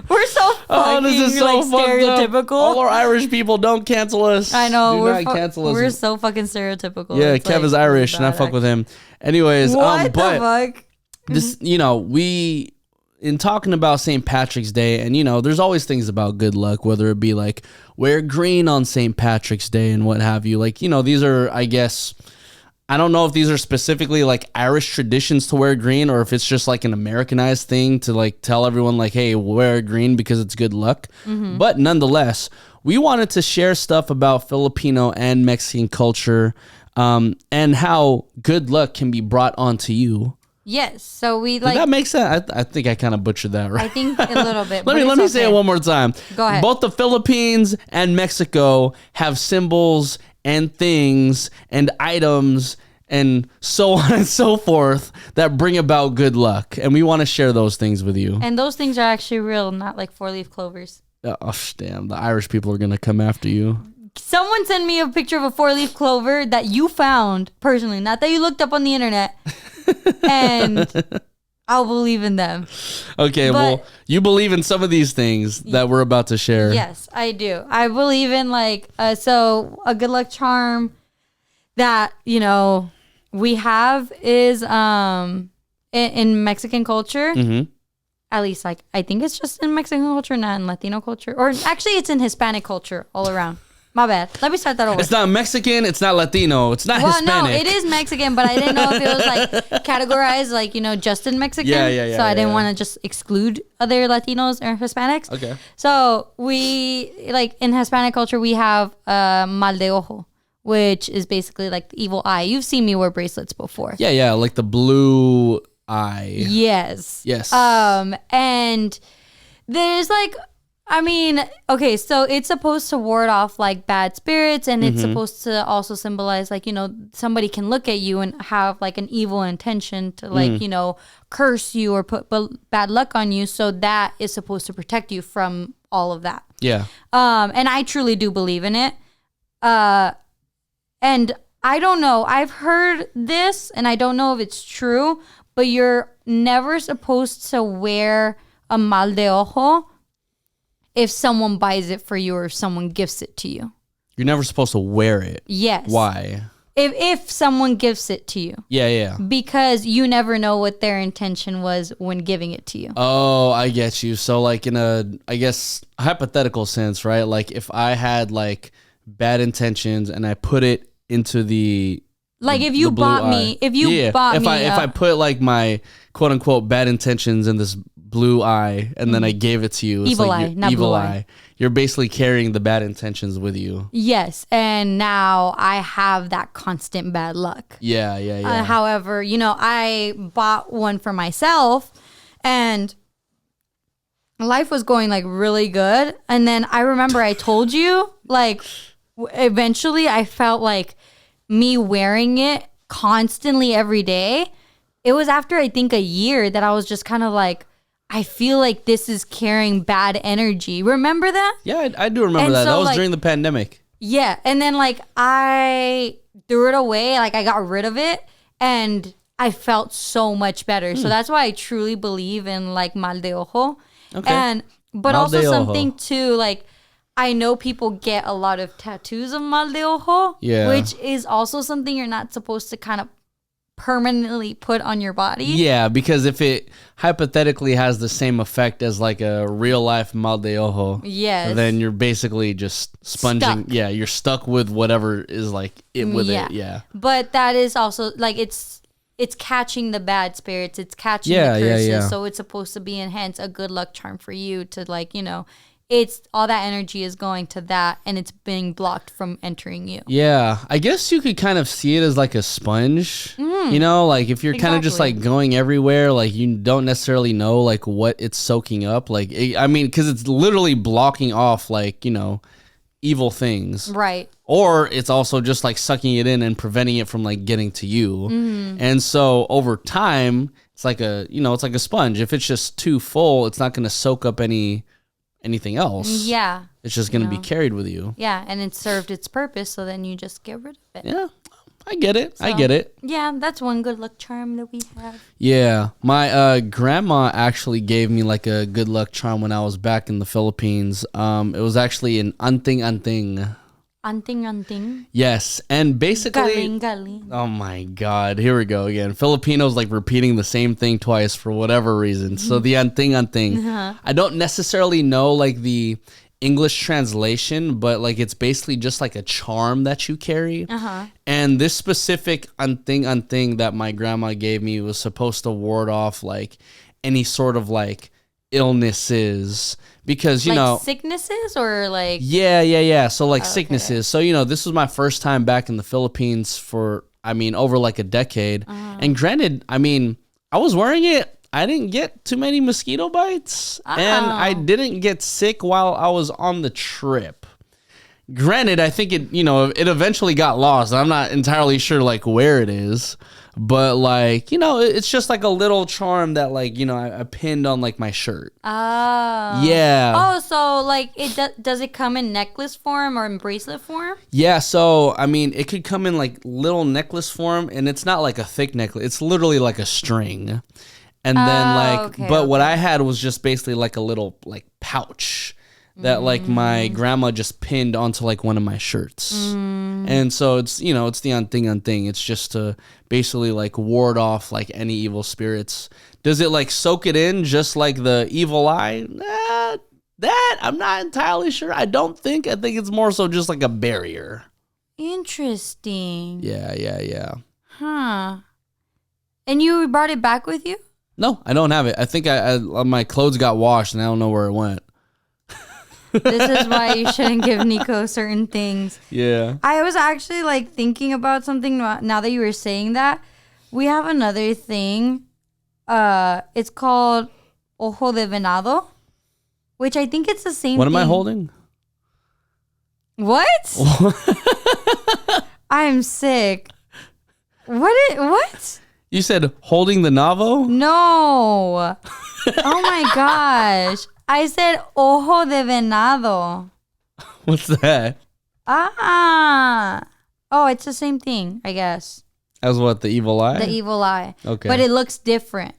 We're so fucking This is so like fucked up. stereotypical. All our Irish people, don't cancel us. I know. Do We're not cancel us. We're so fucking stereotypical. Yeah, It's Kev like is Irish, really and I bad, fuck with actually. him. Anyways, What but the fuck? this, we in talking about St. Patrick's Day, and there's always things about good luck, whether it be like wear green on St. Patrick's Day and what have you. Like, these are, I guess, I don't know if these are specifically like Irish traditions to wear green, or if it's just like an Americanized thing to like tell everyone like, hey, wear green because it's good luck. But nonetheless, we wanted to share stuff about Filipino and Mexican culture, and how good luck can be brought onto you. Yes. So we Did like. that make sense? I think I kind of butchered that, right? I think a little bit. Let me say it one more time. Go ahead. Both the Philippines and Mexico have symbols and things and items and so on and so forth that bring about good luck, and we want to share those things with you. And those things are actually real, not like 4-leaf clovers. Oh damn! The Irish people are gonna come after you. Someone sent me a picture of a 4-leaf clover that you found personally, not that you looked up on the internet. And I'll believe in them. Okay, well, you believe in some of these things that we're about to share. Yes, I do. I believe in like so a good luck charm that we have is in Mexican culture. Mm-hmm. At least like I think it's just in Mexican culture, not in Latino culture, or actually it's in Hispanic culture all around. My bad. Let me start that over. It's not Mexican. It's not Latino. It's not Hispanic. No, it is Mexican, but I didn't know if it was like categorized like, just in Mexican. Yeah, so I didn't want to just exclude other Latinos or Hispanics. Okay. So we, like in Hispanic culture, we have Maldeoho, which is basically like the evil eye. You've seen me wear bracelets before. Yeah, like the blue eye. Yes. And there's like, okay, so it's supposed to ward off like bad spirits, and it's supposed to also symbolize like, somebody can look at you and have like an evil intention to like, curse you or put bad luck on you. So that is supposed to protect you from all of that. Yeah. And I truly do believe in it. And I don't know, I've heard this and I don't know if it's true, but you're never supposed to wear a Maldeojo if someone buys it for you or if someone gifts it to you. You're never supposed to wear it. Yes. Why? If someone gifts it to you. Yeah. Because you never know what their intention was when giving it to you. Oh, I get you. So like in a, I guess, hypothetical sense, right? Like if I had like bad intentions and I put it into the like if you bought me, if I put like my quote unquote bad intentions in this blue eye and then I gave it to you, it's evil like eye, not evil blue eye. You're basically carrying the bad intentions with you. Yes, and now I have that constant bad luck. Yeah. However, I bought one for myself and life was going like really good. And then I remember I told you, like, eventually I felt like me wearing it constantly every day. It was after I think a year that I was just kind of like, I feel like this is carrying bad energy. Remember that? Yeah, I do remember that. So, That was like, during the pandemic. Yeah. And then like I threw it away. Like I got rid of it and I felt so much better. So that's why I truly believe in like Maldeojo. Okay. But also Maldeojo. something too, like I know people get a lot of tattoos of Maldeojo. Yeah. Which is also something you're not supposed to kind of permanently put on your body. Yeah, because if it hypothetically has the same effect as like a real life Maldeojo, Yes. then you're basically just sponging. Stuck. Yeah, you're stuck with whatever is like it with it. Yeah. But that is also like it's catching the bad spirits. It's catching Yeah, the yeah, curses. yeah. So it's supposed to be hence a good luck charm for you to like, it's all that energy is going to that and it's being blocked from entering you. Yeah, I guess you could kind of see it as like a sponge, like if you're kind of just Exactly. like going everywhere, like you don't necessarily know like what it's soaking up. Like, because it's literally blocking off like, evil things. Right. Or it's also just like sucking it in and preventing it from like getting to you. And so over time, it's like it's like a sponge. If it's just too full, it's not going to soak up anything else. Yeah. It's just going to be carried with you. Yeah, and it served its purpose, so then you just get rid of it. Yeah, I get it. I get it. Yeah, that's one good luck charm that we have. Yeah, my grandma actually gave me like a good luck charm when I was back in the Philippines. It was actually an anting. Anting. Yes, and basically, galing. oh my God, here we go again. Filipinos like repeating the same thing twice for whatever reason. So the anting. I don't necessarily know like the English translation, but like it's basically just like a charm that you carry. And this specific anting that my grandma gave me was supposed to ward off like any sort of like illnesses, because sicknesses or like so like sicknesses. So this was my first time back in the Philippines for over like a decade. And granted, I was wearing it, I didn't get too many mosquito bites, and I didn't get sick while I was on the trip. Granted, I think it eventually got lost. I'm not entirely sure like where it is, but like, it's just like a little charm that like, I pinned on like my shirt. Oh. Yeah. Oh, so like does it come in necklace form or in bracelet form? Yeah, so it could come in like little necklace form, and it's not like a thick necklace. It's literally like a string. And then but what I had was just basically like a little like pouch that like my grandma just pinned onto like one of my shirts. And so it's, it's the anting. It's just to basically like ward off like any evil spirits. Does it like soak it in just like the evil eye? That I'm not entirely sure. I think it's more so just like a barrier. Interesting. Yeah. Huh. And you brought it back with you? No, I don't have it. I think my clothes got washed and I don't know where it went. This is why you shouldn't give Nico certain things. Yeah. I was actually like thinking about something now that you were saying that. We have another thing. It's called Ojo de Venado, which I think it's the same thing. What am I holding? What? I'm sick. What? You said holding the Navo? No. Oh my gosh. I said Ojo de Venado. What's that? Oh, it's the same thing, I guess. As what, the evil eye? The evil eye. Okay. But it looks different.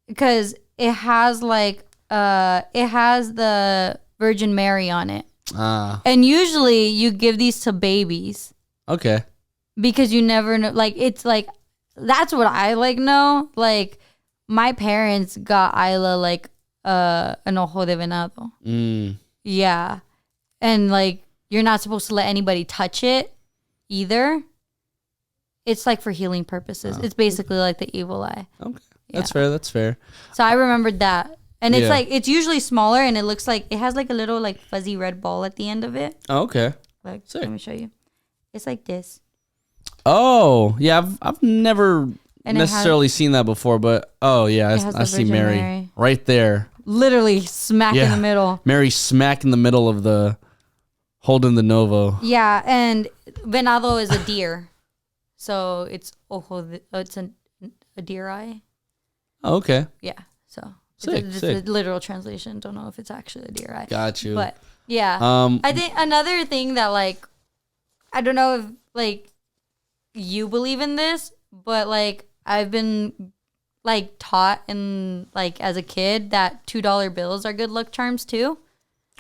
Because it has like it has the Virgin Mary on it. And usually you give these to babies. Okay. Because you never know, like it's like that's what I like know. Like my parents got Isla like an Ojo de Venado. Yeah. And like you're not supposed to let anybody touch it either. It's like for healing purposes. It's basically like the evil eye. Okay. Yeah. That's fair. So I remembered that. And it's like it's usually smaller, and it looks like it has like a little like fuzzy red ball at the end of it. Oh, okay. Like let me show you. It's like this. Oh, yeah, I've never necessarily seen that before, but I see Mary right there. Literally smack in the middle. Mary smack in the middle of the holding the Novo. Yeah, and Venado is a deer. So it's it's a deer eye. Oh, okay. Yeah, so sick. It's a literal translation. Don't know if it's actually a deer eye. Got you. But yeah, I think another thing that like, I don't know if like you believe in this, but like I've been like taught in like as a kid that $2 bills are good luck charms too.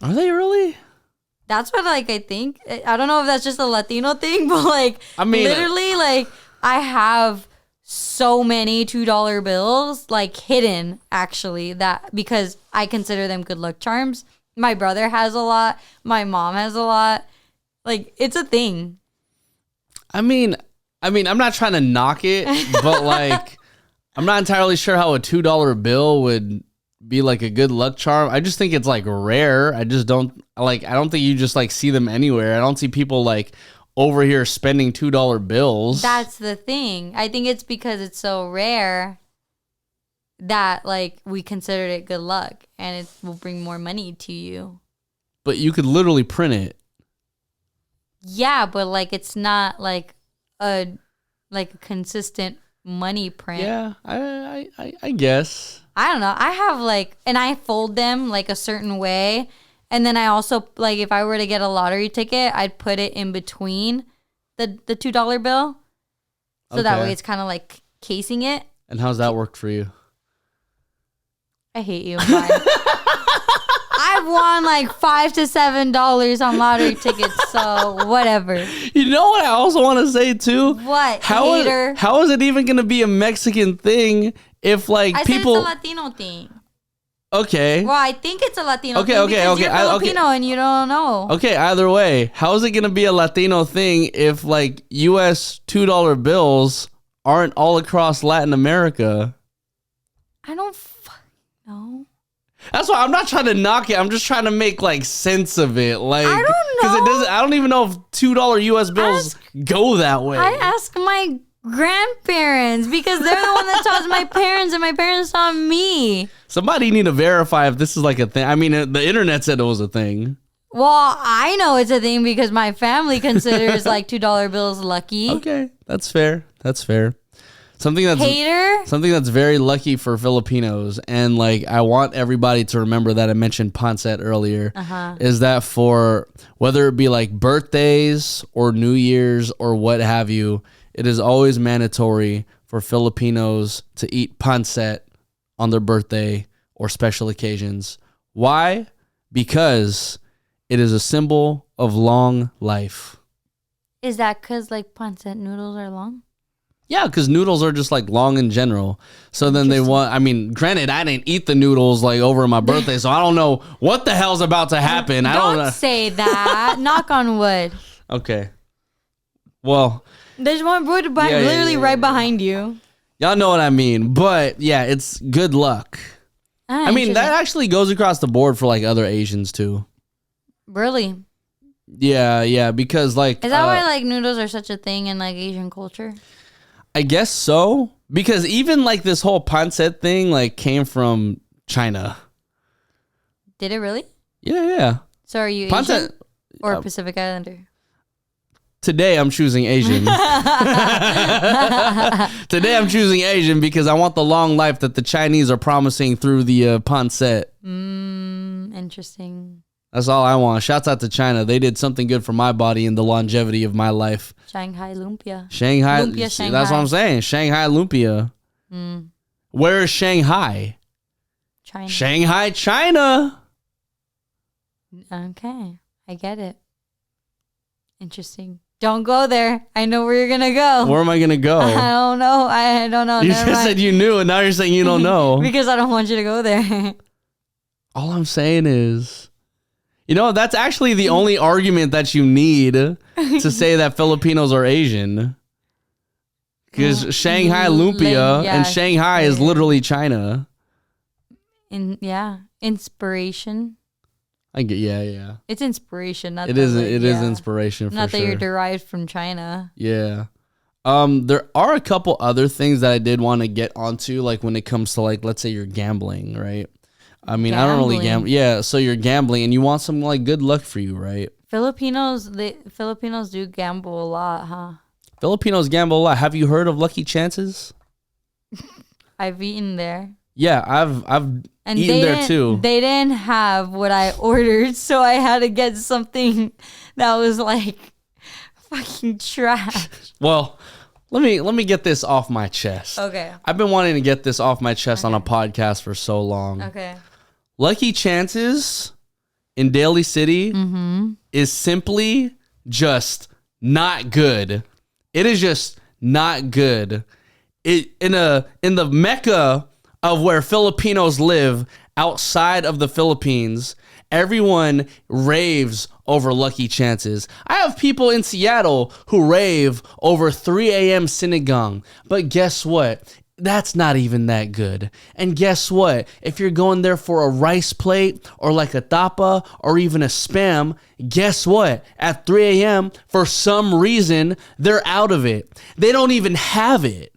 Are they really? That's what like I think. I don't know if that's just a Latino thing, but like literally like I have so many $2 bills like hidden actually, that because I consider them good luck charms. My brother has a lot. My mom has a lot. Like it's a thing. I mean, I'm not trying to knock it, but like, I'm not entirely sure how a $2 bill would be like a good luck charm. I just think it's like rare. I don't think you just like see them anywhere. I don't see people like over here spending $2 bills. That's the thing. I think it's because it's so rare that like we considered it good luck, and it will bring more money to you. But you could literally print it. Yeah, but like it's not like a consistent money print. Yeah, I guess. I don't know. I have like, and I fold them like a certain way. And then I also, like, if I were to get a lottery ticket, I'd put it in between the $2 bill. So that way it's kind of like casing it. And how's that worked for you? I hate you. Bye. I've won like $5 to $7 on lottery tickets, so whatever. You know what I also want to say too? What? Hater? How is it even going to be a Mexican thing if like people? I said it's a Latino thing. Okay. Well, I think it's a Latino thing because you're Filipino and you don't know. Okay, either way, how is it going to be a Latino thing if like US $2 bills aren't all across Latin America? I don't know. That's why I'm not trying to knock it. I'm just trying to make like sense of it. Like, I don't know. Because it doesn't. I don't even know if $2 US bills go that way. I ask my grandparents because they're the one that taught my parents and my parents taught me. Somebody need to verify if this is like a thing. I mean, the internet said it was a thing. Well, I know it's a thing because my family considers like $2 bills lucky. Okay, that's fair. That's fair. Something that's very lucky for Filipinos, and like I want everybody to remember that I mentioned pancit earlier, is that for whether it be like birthdays or New Year's or what have you, it is always mandatory for Filipinos to eat pancit on their birthday or special occasions. Why? Because it is a symbol of long life. Is that because like pancit noodles are long? Yeah, because noodles are just like long in general. So then they want, I mean, granted, I didn't eat the noodles like over my birthday, so I don't know what the hell's about to happen. Don't say that. Knock on wood. Okay. Well. There's one wood literally right behind you. Y'all know what I mean. But yeah, it's good luck. I mean, that actually goes across the board for like other Asians too. Really? Yeah, because like. Is that why like noodles are such a thing in like Asian culture? I guess so, because even like this whole pancit thing like came from China. Did it really? Yeah. So are you Asian or Pacific Islander? Today I'm choosing Asian. Today I'm choosing Asian because I want the long life that the Chinese are promising through the pancit. Interesting. That's all I want. Shouts out to China. They did something good for my body and the longevity of my life. Shanghai lumpia. Shanghai. That's what I'm saying. Shanghai lumpia. Where is Shanghai? China. Shanghai, China. Okay. I get it. Interesting. Don't go there. I know where you're going to go. Where am I going to go? I don't know. I don't know. You just said you knew, and now you're saying you don't know. Because I don't want you to go there. All I'm saying is, you know, that's actually the only argument that you need to say that Filipinos are Asian. Because Shanghai lumpia and Shanghai is literally China. Inspiration. I get, yeah. It's inspiration, not it is. It is inspiration. Not that you're derived from China. Yeah. There are a couple other things that I did want to get onto, like when it comes to like, let's say you're gambling, right? I mean, I don't really gamble. Yeah, so you're gambling and you want some like good luck for you, right? Filipinos do gamble a lot, huh? Filipinos gamble a lot. Have you heard of Lucky Chances? I've eaten there. Yeah, I've eaten there too. They didn't have what I ordered, so I had to get something that was like fucking trash. Well, let me get this off my chest. Okay. I've been wanting to get this off my chest on a podcast for so long. Okay. Lucky Chances in Daly City is simply just not good. It is just not good. In the Mecca of where Filipinos live outside of the Philippines, everyone raves over Lucky Chances. I have people in Seattle who rave over 3 a.m. sinigang. But guess what? That's not even that good. And guess what? If you're going there for a rice plate or like a tapa or even a spam, guess what? At 3 a.m., for some reason, they're out of it. They don't even have it.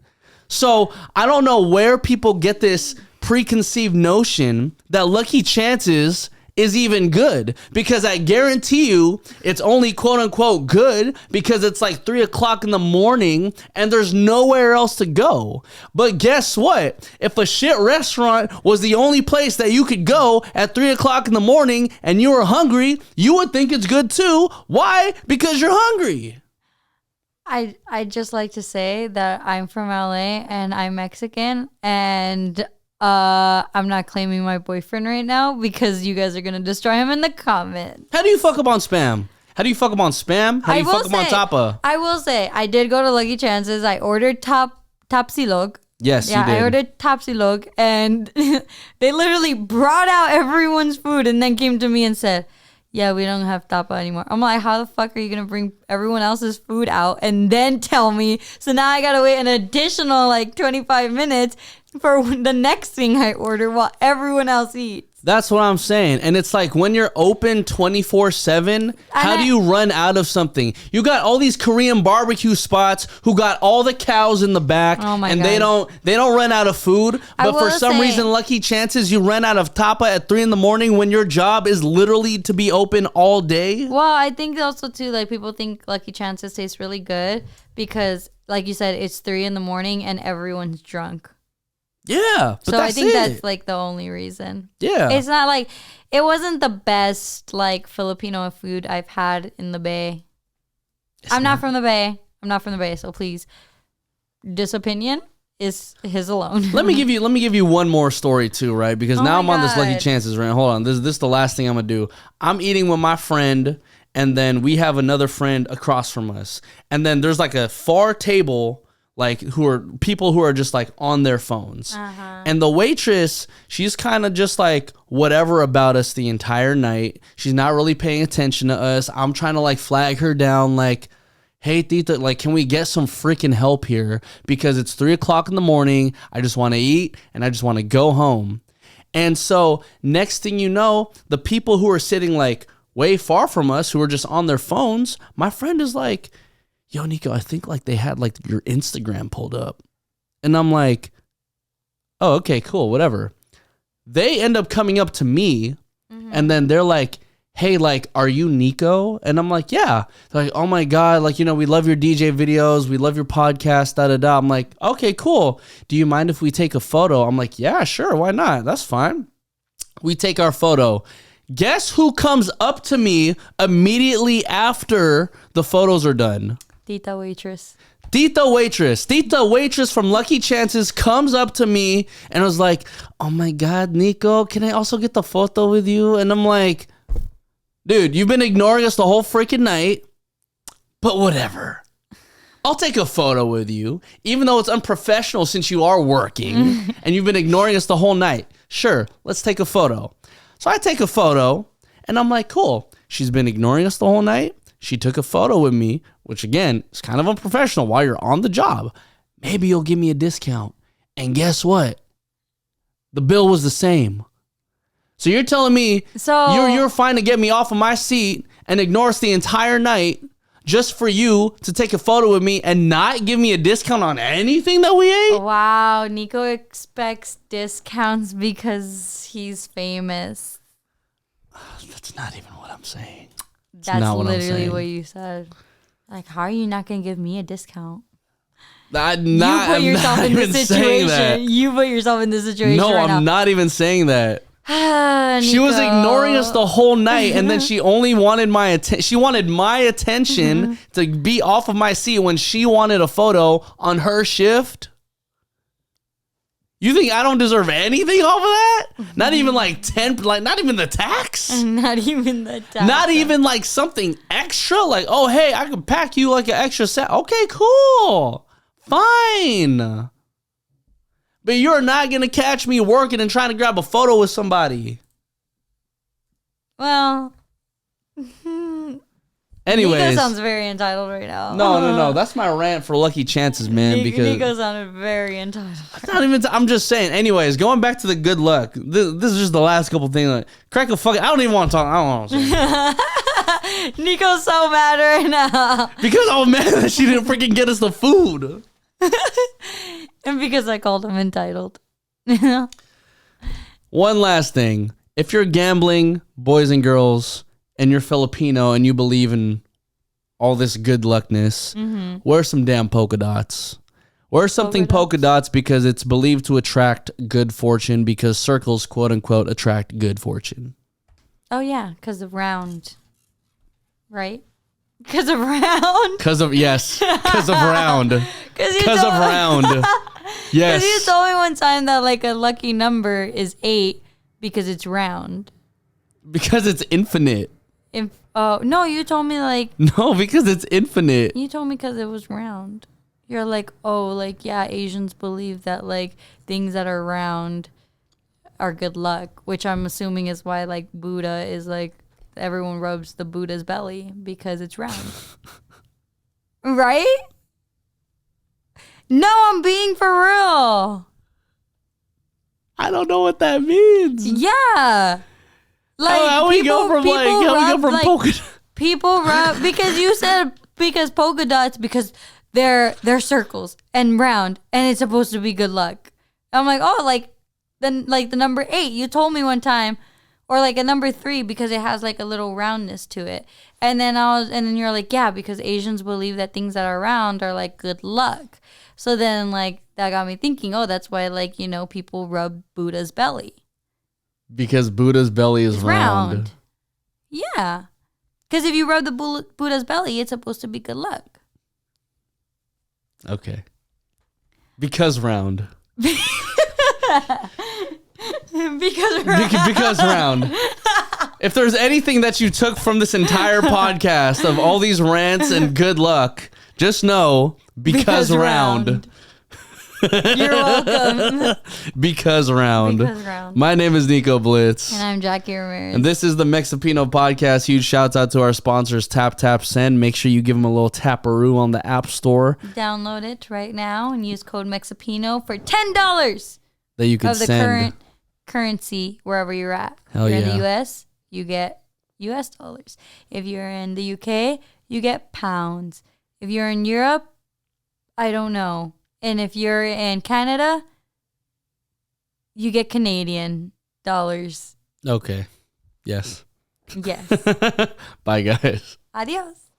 So I don't know where people get this preconceived notion that Lucky Chances is even good, because I guarantee you it's only quote unquote good because it's like 3 o'clock in the morning and there's nowhere else to go. But guess what? If a shit restaurant was the only place that you could go at 3 o'clock in the morning and you were hungry, you would think it's good too. Why? Because you're hungry. I just like to say that I'm from LA and I'm Mexican, and I'm not claiming my boyfriend right now because you guys are gonna destroy him in the comments. How do you fuck up on spam? How do you fuck up on spam? How do you fuck up on tapa? I will say I did go to Lucky Chances. I ordered tapsilog. Yes, yeah, you did. I ordered tapsilog, and they literally brought out everyone's food and then came to me and said, yeah, we don't have tapa anymore. I'm like, how the fuck are you going to bring everyone else's food out and then tell me? So now I got to wait an additional like 25 minutes for the next thing I order while everyone else eats. That's what I'm saying. And it's like when you're open 24/7, how do you run out of something? You got all these Korean barbecue spots who got all the cows in the back, and they don't run out of food. But for some reason, Lucky Chances, you run out of tapa at 3 a.m. when your job is literally to be open all day. Well, I think also too, like, people think Lucky Chances tastes really good because, like you said, it's 3 a.m. and everyone's drunk. Yeah, but so I think that's like the only reason. Yeah, it's not like it wasn't the best like Filipino food I've had in the Bay. I'm not from the Bay, so please, this opinion is his alone. Let me give you one more story too, right? Because now I'm on this Lucky Chances rant. Hold on, this is the last thing I'm gonna do. I'm eating with my friend, and then we have another friend across from us, and then there's like a far table. Like people who are just like on their phones. And the waitress, she's kind of just like whatever about us the entire night. She's not really paying attention to us. I'm trying to like flag her down like, hey, Tita, like, can we get some freaking help here? Because it's 3 o'clock in the morning. I just want to eat and I just want to go home. And so next thing you know, the people who are sitting like way far from us, who are just on their phones, my friend is like, yo, Nico, I think like they had like your Instagram pulled up. And I'm like, oh, okay, cool, whatever. They end up coming up to me and then they're like, hey, like, are you Nico? And I'm like, yeah. They're like, oh my God, like, you know, we love your DJ videos. We love your podcast, da-da-da. I'm like, okay, cool. Do you mind if we take a photo? I'm like, yeah, sure, why not? That's fine. We take our photo. Guess who comes up to me immediately after the photos are done? Tita waitress. Tita waitress from Lucky Chances comes up to me and was like, oh my God, Nico, can I also get the photo with you? And I'm like, dude, you've been ignoring us the whole freaking night, but whatever. I'll take a photo with you, even though it's unprofessional since you are working and you've been ignoring us the whole night. Sure, let's take a photo. So I take a photo and I'm like, cool. She's been ignoring us the whole night. She took a photo with me, which again is kind of unprofessional while you're on the job. Maybe you'll give me a discount. And guess what? The bill was the same. So you're telling me you're fine to get me off of my seat and ignore us the entire night just for you to take a photo with me and not give me a discount on anything that we ate? Wow, Nico expects discounts because he's famous. That's not even what I'm saying. That's literally what you said. Like, how are you not going to give me a discount? You put yourself in this situation. You put yourself in this situation. No, I'm not even saying that. She was ignoring us the whole night, and then she only wanted my attention. She wanted my attention to be off of my seat when she wanted a photo on her shift. You think I don't deserve anything off of that? Not even like 10, like not even the tax? Not even the tax. Not even like something extra? Like, oh, hey, I could pack you like an extra set. Okay, cool. Fine. But you're not going to catch me working and trying to grab a photo with somebody. Well... Anyways, Nico sounds very entitled right now. No. That's my rant for Lucky Chances, man. Because Nico sounded very entitled. Not even. I'm just saying. Anyways, going back to the good luck. This is just the last couple things. Like, crack a fucking. I don't even want to talk. I don't want to. Nico's so mad right now because I was mad that she didn't freaking get us the food, and because I called him entitled. One last thing. if you're gambling, boys and girls, and you're Filipino and you believe in all this good luckness, wear some damn polka dots. Wear something polka dots because it's believed to attract good fortune because circles, quote unquote, attract good fortune. Oh, yeah, because of round. Right? Because of round? Because of round. Because of round. Yes. Because you told me one time that like a lucky number is 8 because it's round. Because it's infinite. No, you told me like... No, because it's infinite. You told me because it was round. You're like, oh, like, yeah, Asians believe that like things that are round are good luck, which I'm assuming is why like Buddha is like, everyone rubs the Buddha's belly because it's round. Right? No, I'm being for real. I don't know what that means. Yeah. Like how we go from polka dots? People rub because you said because polka dots because they're circles and round and it's supposed to be good luck. I'm like, oh, like then like the number 8 you told me one time, or like a number 3 because it has like a little roundness to it. And then you're like, yeah, because Asians believe that things that are round are like good luck. So then like that got me thinking, oh, that's why like, you know, people rub Buddha's belly. Because Buddha's belly is round. Yeah. Because if you rub the Buddha's belly, it's supposed to be good luck. Okay. Because round. Because round. If there's anything that you took from this entire podcast of all these rants and good luck, just know because round. You're welcome. Because round. My name is Nico Blitz. And I'm Jackie Ramirez. And this is the Mexipino podcast. Huge shouts out to our sponsors, Tap Tap Send. Make sure you give them a little taparoo on the App Store. Download it right now and use code Mexipino for $10 that you can of the send. Current currency wherever you're at. Hell if you're yeah. in the US, you get US dollars. If you're in the UK, you get pounds. If you're in Europe, I don't know. And if you're in Canada, you get Canadian dollars. Okay. Yes. Yes. Bye, guys. Adios.